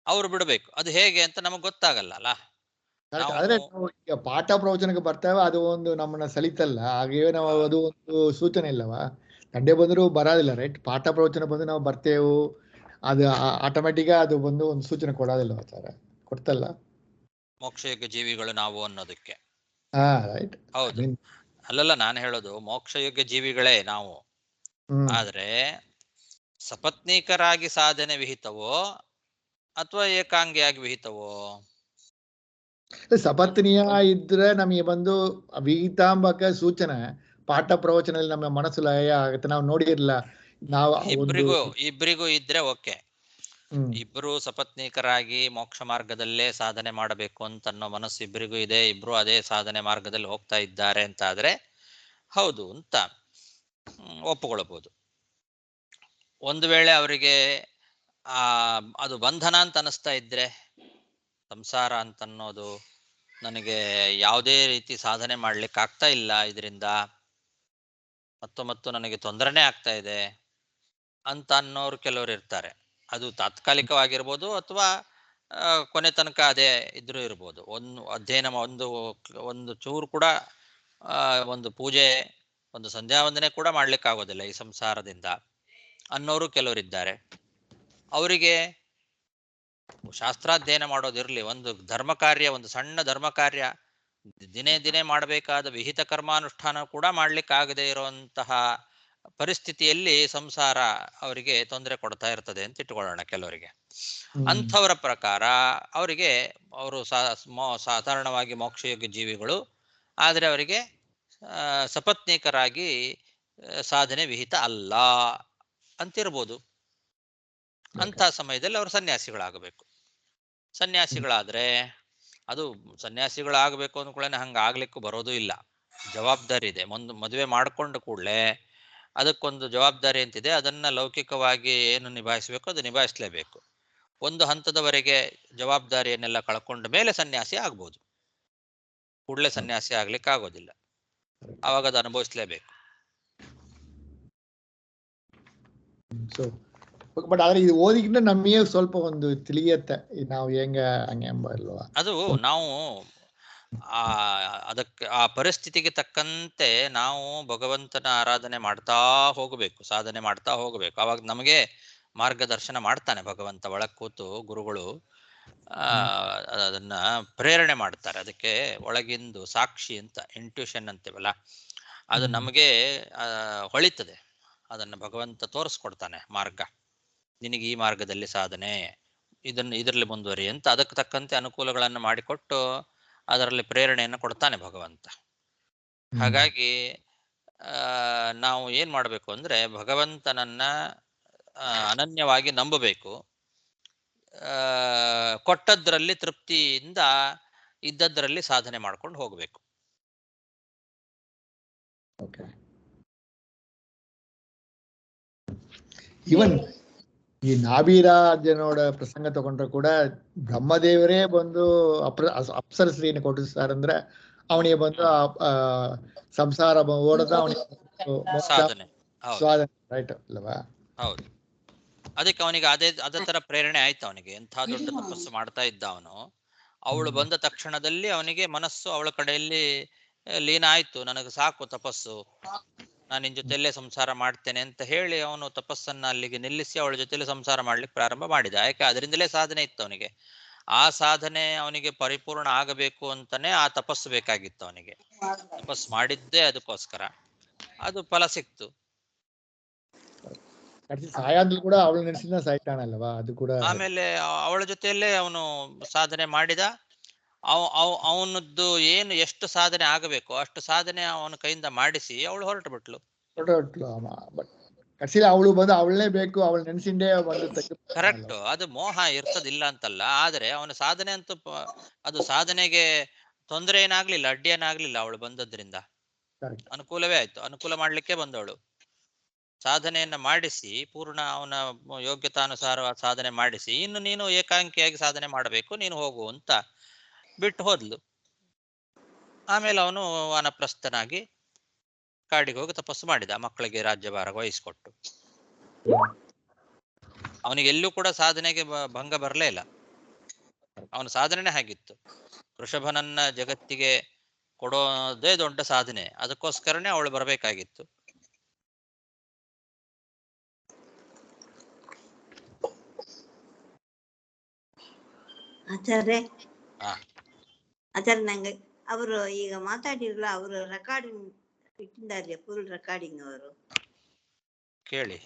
ಅವ್ರು ಬಿಡಬೇಕು. ಅದು ಹೇಗೆ ಅಂತ ನಮಗ್ ಗೊತ್ತಾಗಲ್ಲ. ಆದ್ರೆ ಈಗ ಪಾಠ ಪ್ರವಚನಕ್ಕೆ ಬರ್ತೇವೆ, ಅದು ಒಂದು ನಮ್ಮನ್ನ ಸಲಿತಲ್ಲ. ಹಾಗೆ ನಾವು ಅದು ಒಂದು ಸೂಚನೆ ಇಲ್ಲವಾ? ದಂಡೆ ಬಂದ್ರು ಬರೋದಿಲ್ಲ, ರೈಟ್? ಪಾಠ ಪ್ರವಚನ ಬಂದು ನಾವು ಬರ್ತೇವು, ಅದು ಆಟೋಮೆಟಿಕ್ ಅದು ಬಂದು ಒಂದು ಸೂಚನೆ ಕೊಡೋದಿಲ್ಲ ಆಚಾರ, ಕೊಡ್ತಲ್ಲ? ಮೋಕ್ಷಯೋಗ್ಯ ಜೀವಿಗಳು ನಾವು ಅನ್ನೋದಕ್ಕೆ. ರೈಟ್. ಹೌದು. ಅಲ್ಲಲ್ಲ, ನಾನು ಹೇಳೋದು ಮೋಕ್ಷಯೋಗ್ಯ ಜೀವಿಗಳೇ ನಾವು. ಆದ್ರೆ ಸಪತ್ನೀಕರಾಗಿ ಸಾಧನೆ ವಿಹಿತವೋ ಅಥವಾ ಏಕಾಂಗಿಯಾಗಿ ವಿಹಿತವೋ? ಸಪತ್ನೀಯ ಇದ್ರೆ ನಮಗೆ ಬಂದು ವಿಹಿತಾಂಬಕ ಸೂಚನೆ ಪಾಠ ಪ್ರವಚನದಲ್ಲಿ ನಮ್ಮ ಮನಸ್ಸು ಲಯ ಆಗುತ್ತೆ. ನಾವು ನೋಡಿರ್ಲಿಲ್ಲ. ನಾವು ಇಬ್ರಿಗೂ ಇದ್ರೆ ಓಕೆ. ಹ್ಮ್ ಇಬ್ರು ಸಪತ್ನೀಕರಾಗಿ ಮೋಕ್ಷ ಮಾರ್ಗದಲ್ಲೇ ಸಾಧನೆ ಮಾಡಬೇಕು ಅಂತ ಅನ್ನೋ ಮನಸ್ಸು ಇಬ್ಬರಿಗೂ ಇದೆ, ಇಬ್ರು ಅದೇ ಸಾಧನೆ ಮಾರ್ಗದಲ್ಲಿ ಹೋಗ್ತಾ ಇದ್ದಾರೆ ಅಂತ ಆದ್ರೆ ಹೌದು ಅಂತ ಒಪ್ಪುಕೊಳ್ಬಹುದು. ಒಂದು ವೇಳೆ ಅವರಿಗೆ ಅದು ಬಂಧನ ಅಂತ ಅನಿಸ್ತಾ ಇದ್ರೆ, ಸಂಸಾರ ಅಂತ ಅನ್ನೋದು ನನಗೆ ಯಾವುದೇ ರೀತಿ ಸಾಧನೆ ಮಾಡ್ಲಿಕ್ಕೆ ಆಗ್ತಾ ಇಲ್ಲ, ಇದರಿಂದ ಮತ್ತು ನನಗೆ ತೊಂದರೆನೇ ಆಗ್ತಾ ಇದೆ ಅಂತ ಅನ್ನೋರು ಕೆಲವರು ಇರ್ತಾರೆ. ಅದು ತಾತ್ಕಾಲಿಕವಾಗಿರ್ಬೋದು ಅಥವಾ ಕೊನೆ ತನಕ ಅದೇ ಇದ್ರೂ ಇರ್ಬೋದು. ಒಂದು ಅಧ್ಯಯನ ಒಂದು ಚೂರು ಕೂಡ ಒಂದು ಪೂಜೆ, ಒಂದು ಸಂಧ್ಯಾ ವಂದನೆ ಕೂಡ ಮಾಡ್ಲಿಕ್ಕೆ ಆಗೋದಿಲ್ಲ ಈ ಸಂಸಾರದಿಂದ ಅನ್ನೋರು ಕೆಲವರಿದ್ದಾರೆ. ಅವರಿಗೆ ಶಾಸ್ತ್ರಾಧ್ಯಯನ ಮಾಡೋದಿರ್ಲಿ, ಒಂದು ಧರ್ಮ ಕಾರ್ಯ, ಒಂದು ಸಣ್ಣ ಧರ್ಮ ಕಾರ್ಯ, ದಿನೇ ದಿನೇ ಮಾಡಬೇಕಾದ ವಿಹಿತ ಕರ್ಮಾನುಷ್ಠಾನ ಕೂಡ ಮಾಡ್ಲಿಕ್ಕೆ ಆಗದೆ ಇರುವಂತಹ ಪರಿಸ್ಥಿತಿಯಲ್ಲಿ ಸಂಸಾರ ಅವರಿಗೆ ತೊಂದರೆ ಕೊಡ್ತಾ ಇರ್ತದೆ ಅಂತ ಇಟ್ಕೊಳ್ಳೋಣ ಕೆಲವರಿಗೆ. ಅಂಥವರ ಪ್ರಕಾರ ಅವರು ಸಾಧಾರಣವಾಗಿ ಮೋಕ್ಷಯೋಗ್ಯ ಜೀವಿಗಳು, ಆದರೆ ಅವರಿಗೆ ಸಪತ್ನೀಕರಾಗಿ ಸಾಧನೆ ವಿಹಿತ ಅಲ್ಲ ಅಂತಿರ್ಬೋದು. ಅಂಥ ಸಮಯದಲ್ಲಿ ಅವರು ಸನ್ಯಾಸಿಗಳಾಗಬೇಕು. ಸನ್ಯಾಸಿಗಳಾದ್ರೆ ಅದು ಸನ್ಯಾಸಿಗಳಾಗಬೇಕು ಅಂದ್ಕೊಳ್ಳೆ ಹಂಗೆ ಆಗ್ಲಿಕ್ಕೂ ಬರೋದು ಇಲ್ಲ. ಜವಾಬ್ದಾರಿ ಇದೆ. ಮದುವೆ ಮಾಡ್ಕೊಂಡು ಕೂಡಲೇ ಅದಕ್ಕೊಂದು ಜವಾಬ್ದಾರಿ ಅಂತಿದೆ. ಅದನ್ನ ಲೌಕಿಕವಾಗಿ ಏನು ನಿಭಾಯಿಸಬೇಕು ಅದು ನಿಭಾಯಿಸಲೇಬೇಕು. ಒಂದು ಹಂತದವರೆಗೆ ಜವಾಬ್ದಾರಿಯನ್ನೆಲ್ಲ ಕಳ್ಕೊಂಡ ಮೇಲೆ ಸನ್ಯಾಸಿ ಆಗ್ಬೋದು. ಕೂಡಲೇ ಸನ್ಯಾಸಿ ಆಗ್ಲಿಕ್ಕೆ ಆಗೋದಿಲ್ಲ, ಅವಾಗ ಅದು ಅನುಭವಿಸ್ಲೇಬೇಕು. ಬಟ್ ಆದ್ರೆ ಇದು ಓದಿದ್ರೆ ನಮಗೆ ಸ್ವಲ್ಪ ಒಂದು ತಿಳಿಯತ್ತೆ ನಾವು ಹಂಗೆ ಅಲ್ವಾ. ಅದು ನಾವು ಅದಕ್ಕೆ ಆ ಪರಿಸ್ಥಿತಿಗೆ ತಕ್ಕಂತೆ ನಾವು ಭಗವಂತನ ಆರಾಧನೆ ಮಾಡ್ತಾ ಹೋಗಬೇಕು, ಸಾಧನೆ ಮಾಡ್ತಾ ಹೋಗಬೇಕು. ಅವಾಗ ನಮಗೆ ಮಾರ್ಗದರ್ಶನ ಮಾಡ್ತಾನೆ ಭಗವಂತ. ಒಳಗ್ ಕೂತು ಗುರುಗಳು ಅದನ್ನ ಪ್ರೇರಣೆ ಮಾಡ್ತಾರೆ. ಅದಕ್ಕೆ ಒಳಗಿಂದು ಸಾಕ್ಷಿ ಅಂತ, ಇಂಟ್ಯೂಷನ್ ಅಂತೀವಲ್ಲ, ಅದು ನಮಗೆ ಹೊಳಿತದೆ. ಅದನ್ನ ಭಗವಂತ ತೋರಿಸ್ಕೊಡ್ತಾನೆ ಮಾರ್ಗ. ನಿನಗೆ ಈ ಮಾರ್ಗದಲ್ಲಿ ಸಾಧನೆ, ಇದರಲ್ಲಿ ಮುಂದುವರಿ ಅಂತ ಅದಕ್ಕೆ ತಕ್ಕಂತೆ ಅನುಕೂಲಗಳನ್ನು ಮಾಡಿಕೊಟ್ಟು ಅದರಲ್ಲಿ ಪ್ರೇರಣೆಯನ್ನು ಕೊಡ್ತಾನೆ ಭಗವಂತ. ಹಾಗಾಗಿ ನಾವು ಏನ್ ಮಾಡಬೇಕು ಅಂದ್ರೆ ಭಗವಂತನನ್ನ ಅನನ್ಯವಾಗಿ ನಂಬಬೇಕು. ಕೊಟ್ಟದ್ರಲ್ಲಿ ತೃಪ್ತಿಯಿಂದ ಇದ್ದದ್ರಲ್ಲಿ ಸಾಧನೆ ಮಾಡ್ಕೊಂಡು ಹೋಗ್ಬೇಕು. ಇವನ್ ಈ ನಾಭಿರಾಜನೋಡ ಪ್ರಸಂಗ ತಗೊಂಡ್ರೆ ಕೂಡ ಬ್ರಹ್ಮದೇವರೇ ಬಂದು ಅಪ್ಸರಸ್ತ್ರೀಯನ್ನು ಕೊಟ್ಟಿಸ್ತಾರಂದ್ರೆ ಅವನಿಗೆ ಬಂದು ಸಂಸಾರ ಓಡದ ಅವನಿಗೆ ಸಾಧನೆ ರೈಟ್ ಅಲ್ವಾ? ಹೌದು. ಅದಕ್ಕೆ ಅವನಿಗೆ ಅದೇ ತರ ಪ್ರೇರಣೆ ಆಯ್ತು. ಅವನಿಗೆ ಎಂಥ ದೊಡ್ಡ ತಪಸ್ಸು ಮಾಡ್ತಾ ಇದ್ದ ಅವನು. ಅವಳು ಬಂದ ತಕ್ಷಣದಲ್ಲಿ ಅವನಿಗೆ ಮನಸ್ಸು ಅವಳ ಕಡೆಯಲ್ಲಿ ಲೀನ ಆಯ್ತು. ನನಗೆ ಸಾಕು ತಪಸ್ಸು, ನಾನು ನಿನ್ ಜೊತೆಯಲ್ಲೇ ಸಂಸಾರ ಮಾಡ್ತೇನೆ ಅಂತ ಹೇಳಿ ಅವನು ತಪಸ್ಸನ್ನ ಅಲ್ಲಿಗೆ ನಿಲ್ಲಿಸಿ ಅವಳ ಜೊತೆಲಿ ಸಂಸಾರ ಮಾಡ್ಲಿಕ್ಕೆ ಪ್ರಾರಂಭ ಮಾಡಿದ. ಯಾಕೆ? ಅದರಿಂದಲೇ ಸಾಧನೆ ಇತ್ತು ಅವನಿಗೆ. ಆ ಸಾಧನೆ ಅವನಿಗೆ ಪರಿಪೂರ್ಣ ಆಗಬೇಕು ಅಂತಾನೆ ಆ ತಪಸ್ಸು ಬೇಕಾಗಿತ್ತು ಅವನಿಗೆ. ತಪಸ್ಸು ಮಾಡಿದ್ದೇ ಅದಕ್ಕೋಸ್ಕರ. ಅದು ಫಲ ಸಿಕ್ತು. ಸಾಯಾದ್ರೂ ಕೂಡ ಅವಳು ನೆನೆಸಿದ ಸಾಯ್ತಾನಲ್ವಾ, ಅದು ಕೂಡ. ಆಮೇಲೆ ಅವಳ ಜೊತೆಯಲ್ಲೇ ಅವನು ಸಾಧನೆ ಮಾಡಿದ. ಅವನದ್ದು ಏನು ಎಷ್ಟು ಸಾಧನೆ ಆಗಬೇಕು ಅಷ್ಟು ಸಾಧನೆ ಅವನ ಕೈಯಿಂದ ಮಾಡಿಸಿ ಅವಳು ಹೊರಟು ಬಿಟ್ಲು. ಅವಳು ಬಂದು ಅವಳನ್ನೇ ಬೇಕು, ಅವಳು ನೆನೆಸಿಂದೇ ಬಂದು. ಕರೆಕ್ಟ್. ಅದು ಮೋಹ ಇರ್ತದಿಲ್ಲ ಅಂತಲ್ಲ, ಆದ್ರೆ ಅವನ ಸಾಧನೆ ಅಂತೂ ಅದು ಸಾಧನೆಗೆ ತೊಂದರೆ ಏನಾಗ್ಲಿಲ್ಲ, ಅಡ್ಡಿ ಏನಾಗ್ಲಿಲ್ಲ. ಅವಳು ಬಂದದ್ರಿಂದ ಅನುಕೂಲವೇ ಆಯ್ತು. ಅನುಕೂಲ ಮಾಡ್ಲಿಕ್ಕೆ ಬಂದವಳು. ಸಾಧನೆಯನ್ನ ಮಾಡಿಸಿ ಪೂರ್ಣ ಅವನ ಯೋಗ್ಯತಾನುಸಾರ ಸಾಧನೆ ಮಾಡಿಸಿ, ಇನ್ನು ನೀನು ಏಕಾಂಕಿಯಾಗಿ ಸಾಧನೆ ಮಾಡಬೇಕು, ನೀನು ಹೋಗು ಅಂತ ಬಿಟ್ಟು ಹೋದ್ಲು. ಆಮೇಲೆ ಅವನು ವಾನಪ್ರಸ್ಥನಾಗಿ ಕಾಡಿಗೆ ಹೋಗಿ ತಪಸ್ಸು ಮಾಡಿದ, ಮಕ್ಕಳಿಗೆ ರಾಜ್ಯಭಾರ ವಹಿಸ್ಕೊಟ್ಟು. ಅವನಿಗೆ ಎಲ್ಲೂ ಕೂಡ ಸಾಧನೆಗೆ ಭಂಗ ಬರಲೇ ಇಲ್ಲ. ಅವನ ಸಾಧನೆನೇ ಹಾಗಿತ್ತು. ವೃಷಭನನ್ನ ಜಗತ್ತಿಗೆ ಕೊಡೋದೇ ದೊಡ್ಡ ಸಾಧನೆ. ಅದಕ್ಕೋಸ್ಕರನೇ ಅವಳು ಬರಬೇಕಾಗಿತ್ತು. ಆಚಾರ್ಯ ನಂಗೆ ಅವರು ಈಗ ಮಾತಾಡಿರಲ್ಲ, ಅವರು ರೆಕಾರ್ಡಿಂಗ್ ಇಟ್ಟಿದ್ದಾರೆ, ಫುಲ್ ರೆಕಾರ್ಡಿಂಗ್ ಅವರು ಕೇಳಿ.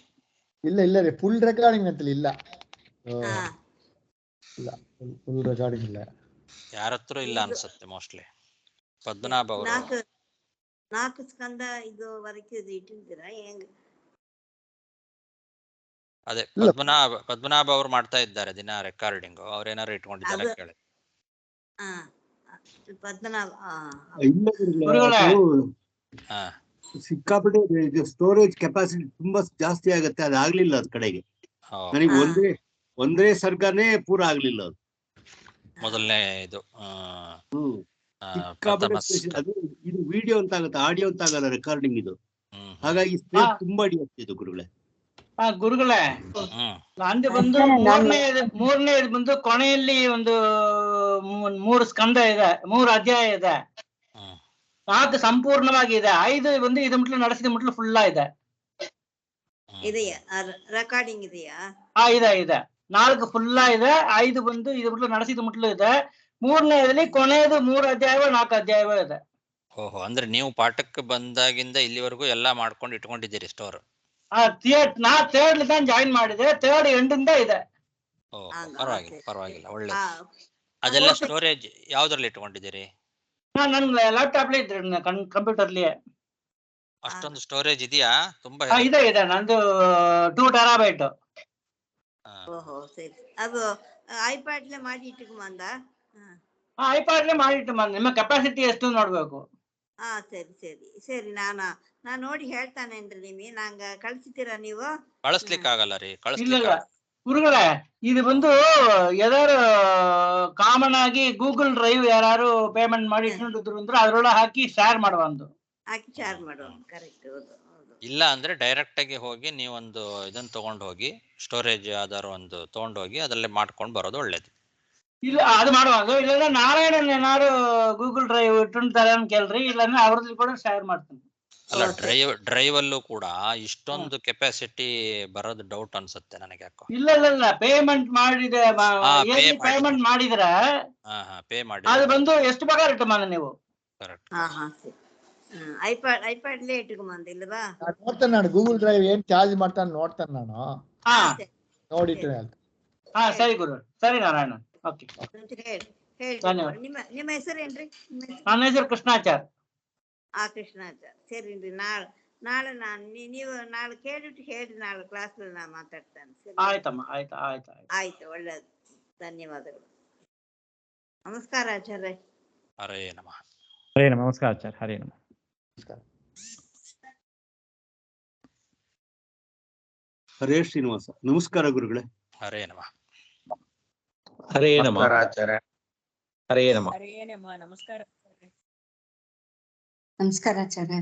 ಇಲ್ಲ ರೀ, ಫುಲ್ ರೆಕಾರ್ಡಿಂಗ್ ಅಂತ ಇಲ್ಲ, ಫುಲ್ ರೆಕಾರ್ಡಿಂಗ್ ಇಲ್ಲ. ಯಾರತ್ರ ಇಲ್ಲ ಅನ್ಸುತ್ತೆ ಮೋಸ್ಟ್ಲಿ. ಪದ್ಮನಾಭ ಅವರು 4 ಸ್ಕಂದ ಇದುವರೆಗೆ ಇಟ್ಟಿದ್ದೀರಾ ಹೆಂಗ್? ಅದೇ ಇಲ್ಲ. ಪದ್ಮನಾಭ ಅವ್ರು ಮಾಡ್ತಾ ಇದ್ದಾರೆ ದಿನ ರೆಕಾರ್ಡಿಂಗ್, ಅವ್ರೇನಾರು ಇಟ್ಕೊಂಡಿದ್ದಾರೆ ಅದು- ಕೇಳಿ. ಹಾ ಪದ್ಮನಾಭ ಇಲ್ಲ ಗುರುಗಳೇ. ಹಾ ಸಿಕ್ಕಾಪಟ್ಟೆ ಸ್ಟೋರೇಜ್ ಕೆಪಾಸಿಟಿ ತುಂಬಾ ಜಾಸ್ತಿ ಆಗತ್ತೆ, ಅದಾಗ್ಲಿಲ್ಲ ಅದ್ ಕಡೆಗೆ. ನನಗೆ ಹಾ. ಒಂದೇ ಸರ್ಗನೇ ಪೂರ ಆಗ್ಲಿಲ್ಲ ಅದು. ಮೊದಲನೇ ಇದು ಸಿಕ್ಕಾಪಟ್ಟೆ ಅದು ಇದು ವಿಡಿಯೋ ಅಂತ ಆಗುತ್ತೆ, ಆಡಿಯೋ ಅಂತ ಆಗಲ್ಲ, ರೆಕಾರ್ಡಿಂಗ್ ಇದು. ಹಾಗಾಗಿ ಹಾ. ಸ್ಪೇಸ್ ತುಂಬಾ ಅಡಿಯಾಗ್ತಿತ್ತು ಗುರುಗಳೇ. ಗುರುಗಳೇ, ನಂದು ಬಂದು ಮೂರನೇ ಬಂದು ಕೊನೆಯಲ್ಲಿ ಒಂದು 3 ಸ್ಕಂದ ಇದೆ, 3 ಅಧ್ಯಾಯ ಇದೆ, 4 ಸಂಪೂರ್ಣವಾಗಿದೆ, 5 ಬಂದು ಇದು ಮುಟ್ಲು ನಡೆಸಿದ ಮುಟ್ಲು ಫುಲ್ಲ ಇದೆ. ಇದೆಯಾ ರೆಕಾರ್ಡಿಂಗ್ ಇದೆಯಾ? ಇದೆ 4 ಫುಲ್ಲ ಇದೆ, 5 ಬಂದು ಇದು ಮುಟ್ಲು ನಡೆಸಿದ ಮುಟ್ಲು ಇದೆ, 3ನೇದಲ್ಲಿ ಕೊನೆಯದು 3 ಅಧ್ಯಾಯವೋ 4 ಅಧ್ಯಾಯವೋ ಇದೆ. ಓಹೋ, ಅಂದ್ರೆ ನೀವು ಪಾಠಕ್ಕೆ ಬಂದಾಗಿಂದ ಇಲ್ಲಿವರೆಗೂ ಎಲ್ಲಾ ಮಾಡ್ಕೊಂಡು ಇಟ್ಕೊಂಡಿದ್ದೀರಿ ಸ್ಟೋರ್? ನಾ ಥರ್ಡ್ ಜಾಯಿನ್ ಮಾಡಿದೆ, ಥರ್ಡ್ ಎಂಡಿಂದ ಇದೆ. ಪರವಾಗಿಲ್ಲ ಒಳ್ಳೆ. ಅದೆಲ್ಲ ಸ್ಟೋರೇಜ್ ಯಾವ್ದ್ರಲ್ಲಿ ಇಟ್ಕೊಂಡಿದ್ದೀರಿ? ನನ್ ಲ್ಯಾಪ್ಟಾಪ್ ಇದ್ರೆ ಕಂಪ್ಯೂಟರ್ಲಿ ಅಷ್ಟೊಂದು ಸ್ಟೋರೇಜ್ ಇದೆಯಾ? ತುಂಬಾ ಇದೆ ನಂದು 2 ಟೆರಾಬೈಟ್. ಓಹೋ ಸರಿ. ಅದು ಐಪ್ಯಾಡ್ಲೆ ಮಾಡಿ ಇಟ್ಟುಕೊಂಬಂದ? ಐಪ್ಯಾಡ್ಲೆ ಮಾಡಿಟ್ಟು ಬಂದ. ನಿಮ್ಮ ಕೆಪಾಸಿಟಿ ಎಷ್ಟು ನೋಡ್ಬೇಕು. ಸರಿ ನಾನು ನೋಡಿ ಹೇಳ್ತಾನೇನ್ರಿ ನಿಮಗೆ, ನಂಗ ಕಳ್ಸಿತೀರಾ ನೀವು? ಕಳಿಸ್ಲಿಕ್ಕೆ ಆಗಲ್ಲ ರೀ, ಇಲ್ಲ ಗುರುಗಳೇ, ಇದು ಬಂದು ಯಾರು ಕಾಮನ್ ಆಗಿ ಗೂಗಲ್ ಡ್ರೈವ್ ಯಾರು ಪೇಮೆಂಟ್ ಮಾಡಿ ಇಟ್ಕೊಂಡಿದ್ರು ಅಂದ್ರೆ ಅದ್ರೊಳಗೆ ಹಾಕಿ ಶೇರ್ ಮಾಡುವಂದು. ಹಾಕಿ ಶೇರ್ ಮಾಡುವ. ಕರೆಕ್ಟ್. ಹೌದು. ಇಲ್ಲ ಅಂದ್ರೆ ಡೈರೆಕ್ಟ್ ಆಗಿ ಹೋಗಿ ನೀವೊಂದು ಇದನ್ನ ತಗೊಂಡು ಹೋಗಿ, ಸ್ಟೋರೇಜ್ ಯಾವ್ದಾರು ಒಂದು ತಗೊಂಡು ಹೋಗಿ ಅದ್ರಲ್ಲೇ ಮಾಡ್ಕೊಂಡು ಬರೋದು ಒಳ್ಳೇದು. ಇಲ್ಲ ಅದು ಮಾಡುವಾಗ, ಇಲ್ಲಾಂದ್ರೆ ನಾರಾಯಣನ್ ಏನಾರು ಗೂಗಲ್ ಡ್ರೈವ್ ಇಟ್ಟಿರ್ತಾರೆ ಅಂತ ಕೇಳ್ರಿ, ಇಲ್ಲಾಂದ್ರೆ ಅವ್ರದ್ದು ಕೂಡ ಶೇರ್ ಮಾಡ್ತೀನಿ. ಅಲ್ಲ, ಡ್ರೈವ್ ಅಲ್ಲೂ ಕೂಡ ಇಷ್ಟೊಂದು ಕೆಪಾಸಿಟಿ ಬರೋದು ಡೌಟ್ ಅನ್ಸುತ್ತೆ ನನಗೆ ಯಾಕೋ. ಇಲ್ಲ ಪೇಮೆಂಟ್ ಮಾಡಿದ್ರೆ ಪೇಮೆಂಟ್ ಮಾಡಿದ್ರೆ ಪೇ ಮಾಡಿ ಅದು ಬಂದು ಎಷ್ಟು ಬೇಕಾದ್ರೆ ಇಟ್ಟು ನೀವು. ಕರೆಕ್ಟ್. ಐಪ್ಯಾಡ್ಲೇ ಇಟ್ಕೊಂಬಂದಿಲ್ವಾ? ನೋಡ್ತೇನೆ ನಾನು ಗೂಗಲ್ ಡ್ರೈವ್ ಏನ್ ಚಾರ್ಜ್ ಮಾಡ್ತಾನೆ ನೋಡ್ತೇನೆ ನಾನು, ನೋಡಿಟ್ಟು ಸರಿ ಗುರು, ಸರಿ ನಾರಾಯಣ. ಓಕೆ, ಹೇಳಿ. ನಿಮ್ಮ ಹೆಸರೇನ್ರಿ? ನನ್ನ ಹೆಸರು ಕೃಷ್ಣಾಚಾರ್. ಕೃಷ್ಣಾಚಾರ್. ಸರಿ. ನಾಳೆ ನೀವು ನಾಳೆ ಕೇಳಿಟ್ಟು ಹೇಳಿ, ನಾಳೆ ಕ್ಲಾಸ್ ನಾ ಮಾತಾಡ್ತೇನೆ. ಆಯ್ತಮ್ಮ, ಆಯ್ತು. ಒಳ್ಳೇದು. ಧನ್ಯವಾದಗಳು. ನಮಸ್ಕಾರ ಆಚಾರ್ಯ. ಹರೇ ನಮಃ. ಹರೇ ನಮಃ. ನಮಸ್ಕಾರ ಆಚಾರ್ಯ. ಹರೇ ನಮಃ. ಹರೇ ಶ್ರೀನಿವಾಸ. ನಮಸ್ಕಾರ ಗುರುಗಳೇ. ಹರೇ ನಮಃ. ಹರೇ ನಮಃ ಆಚಾರ್ಯ. ಹರೇ ನಮಃ. ಹರೇ ನಮಃ. ನಮಸ್ಕಾರ. ನಮಸ್ಕಾರ ಆಚಾರ್ಯ.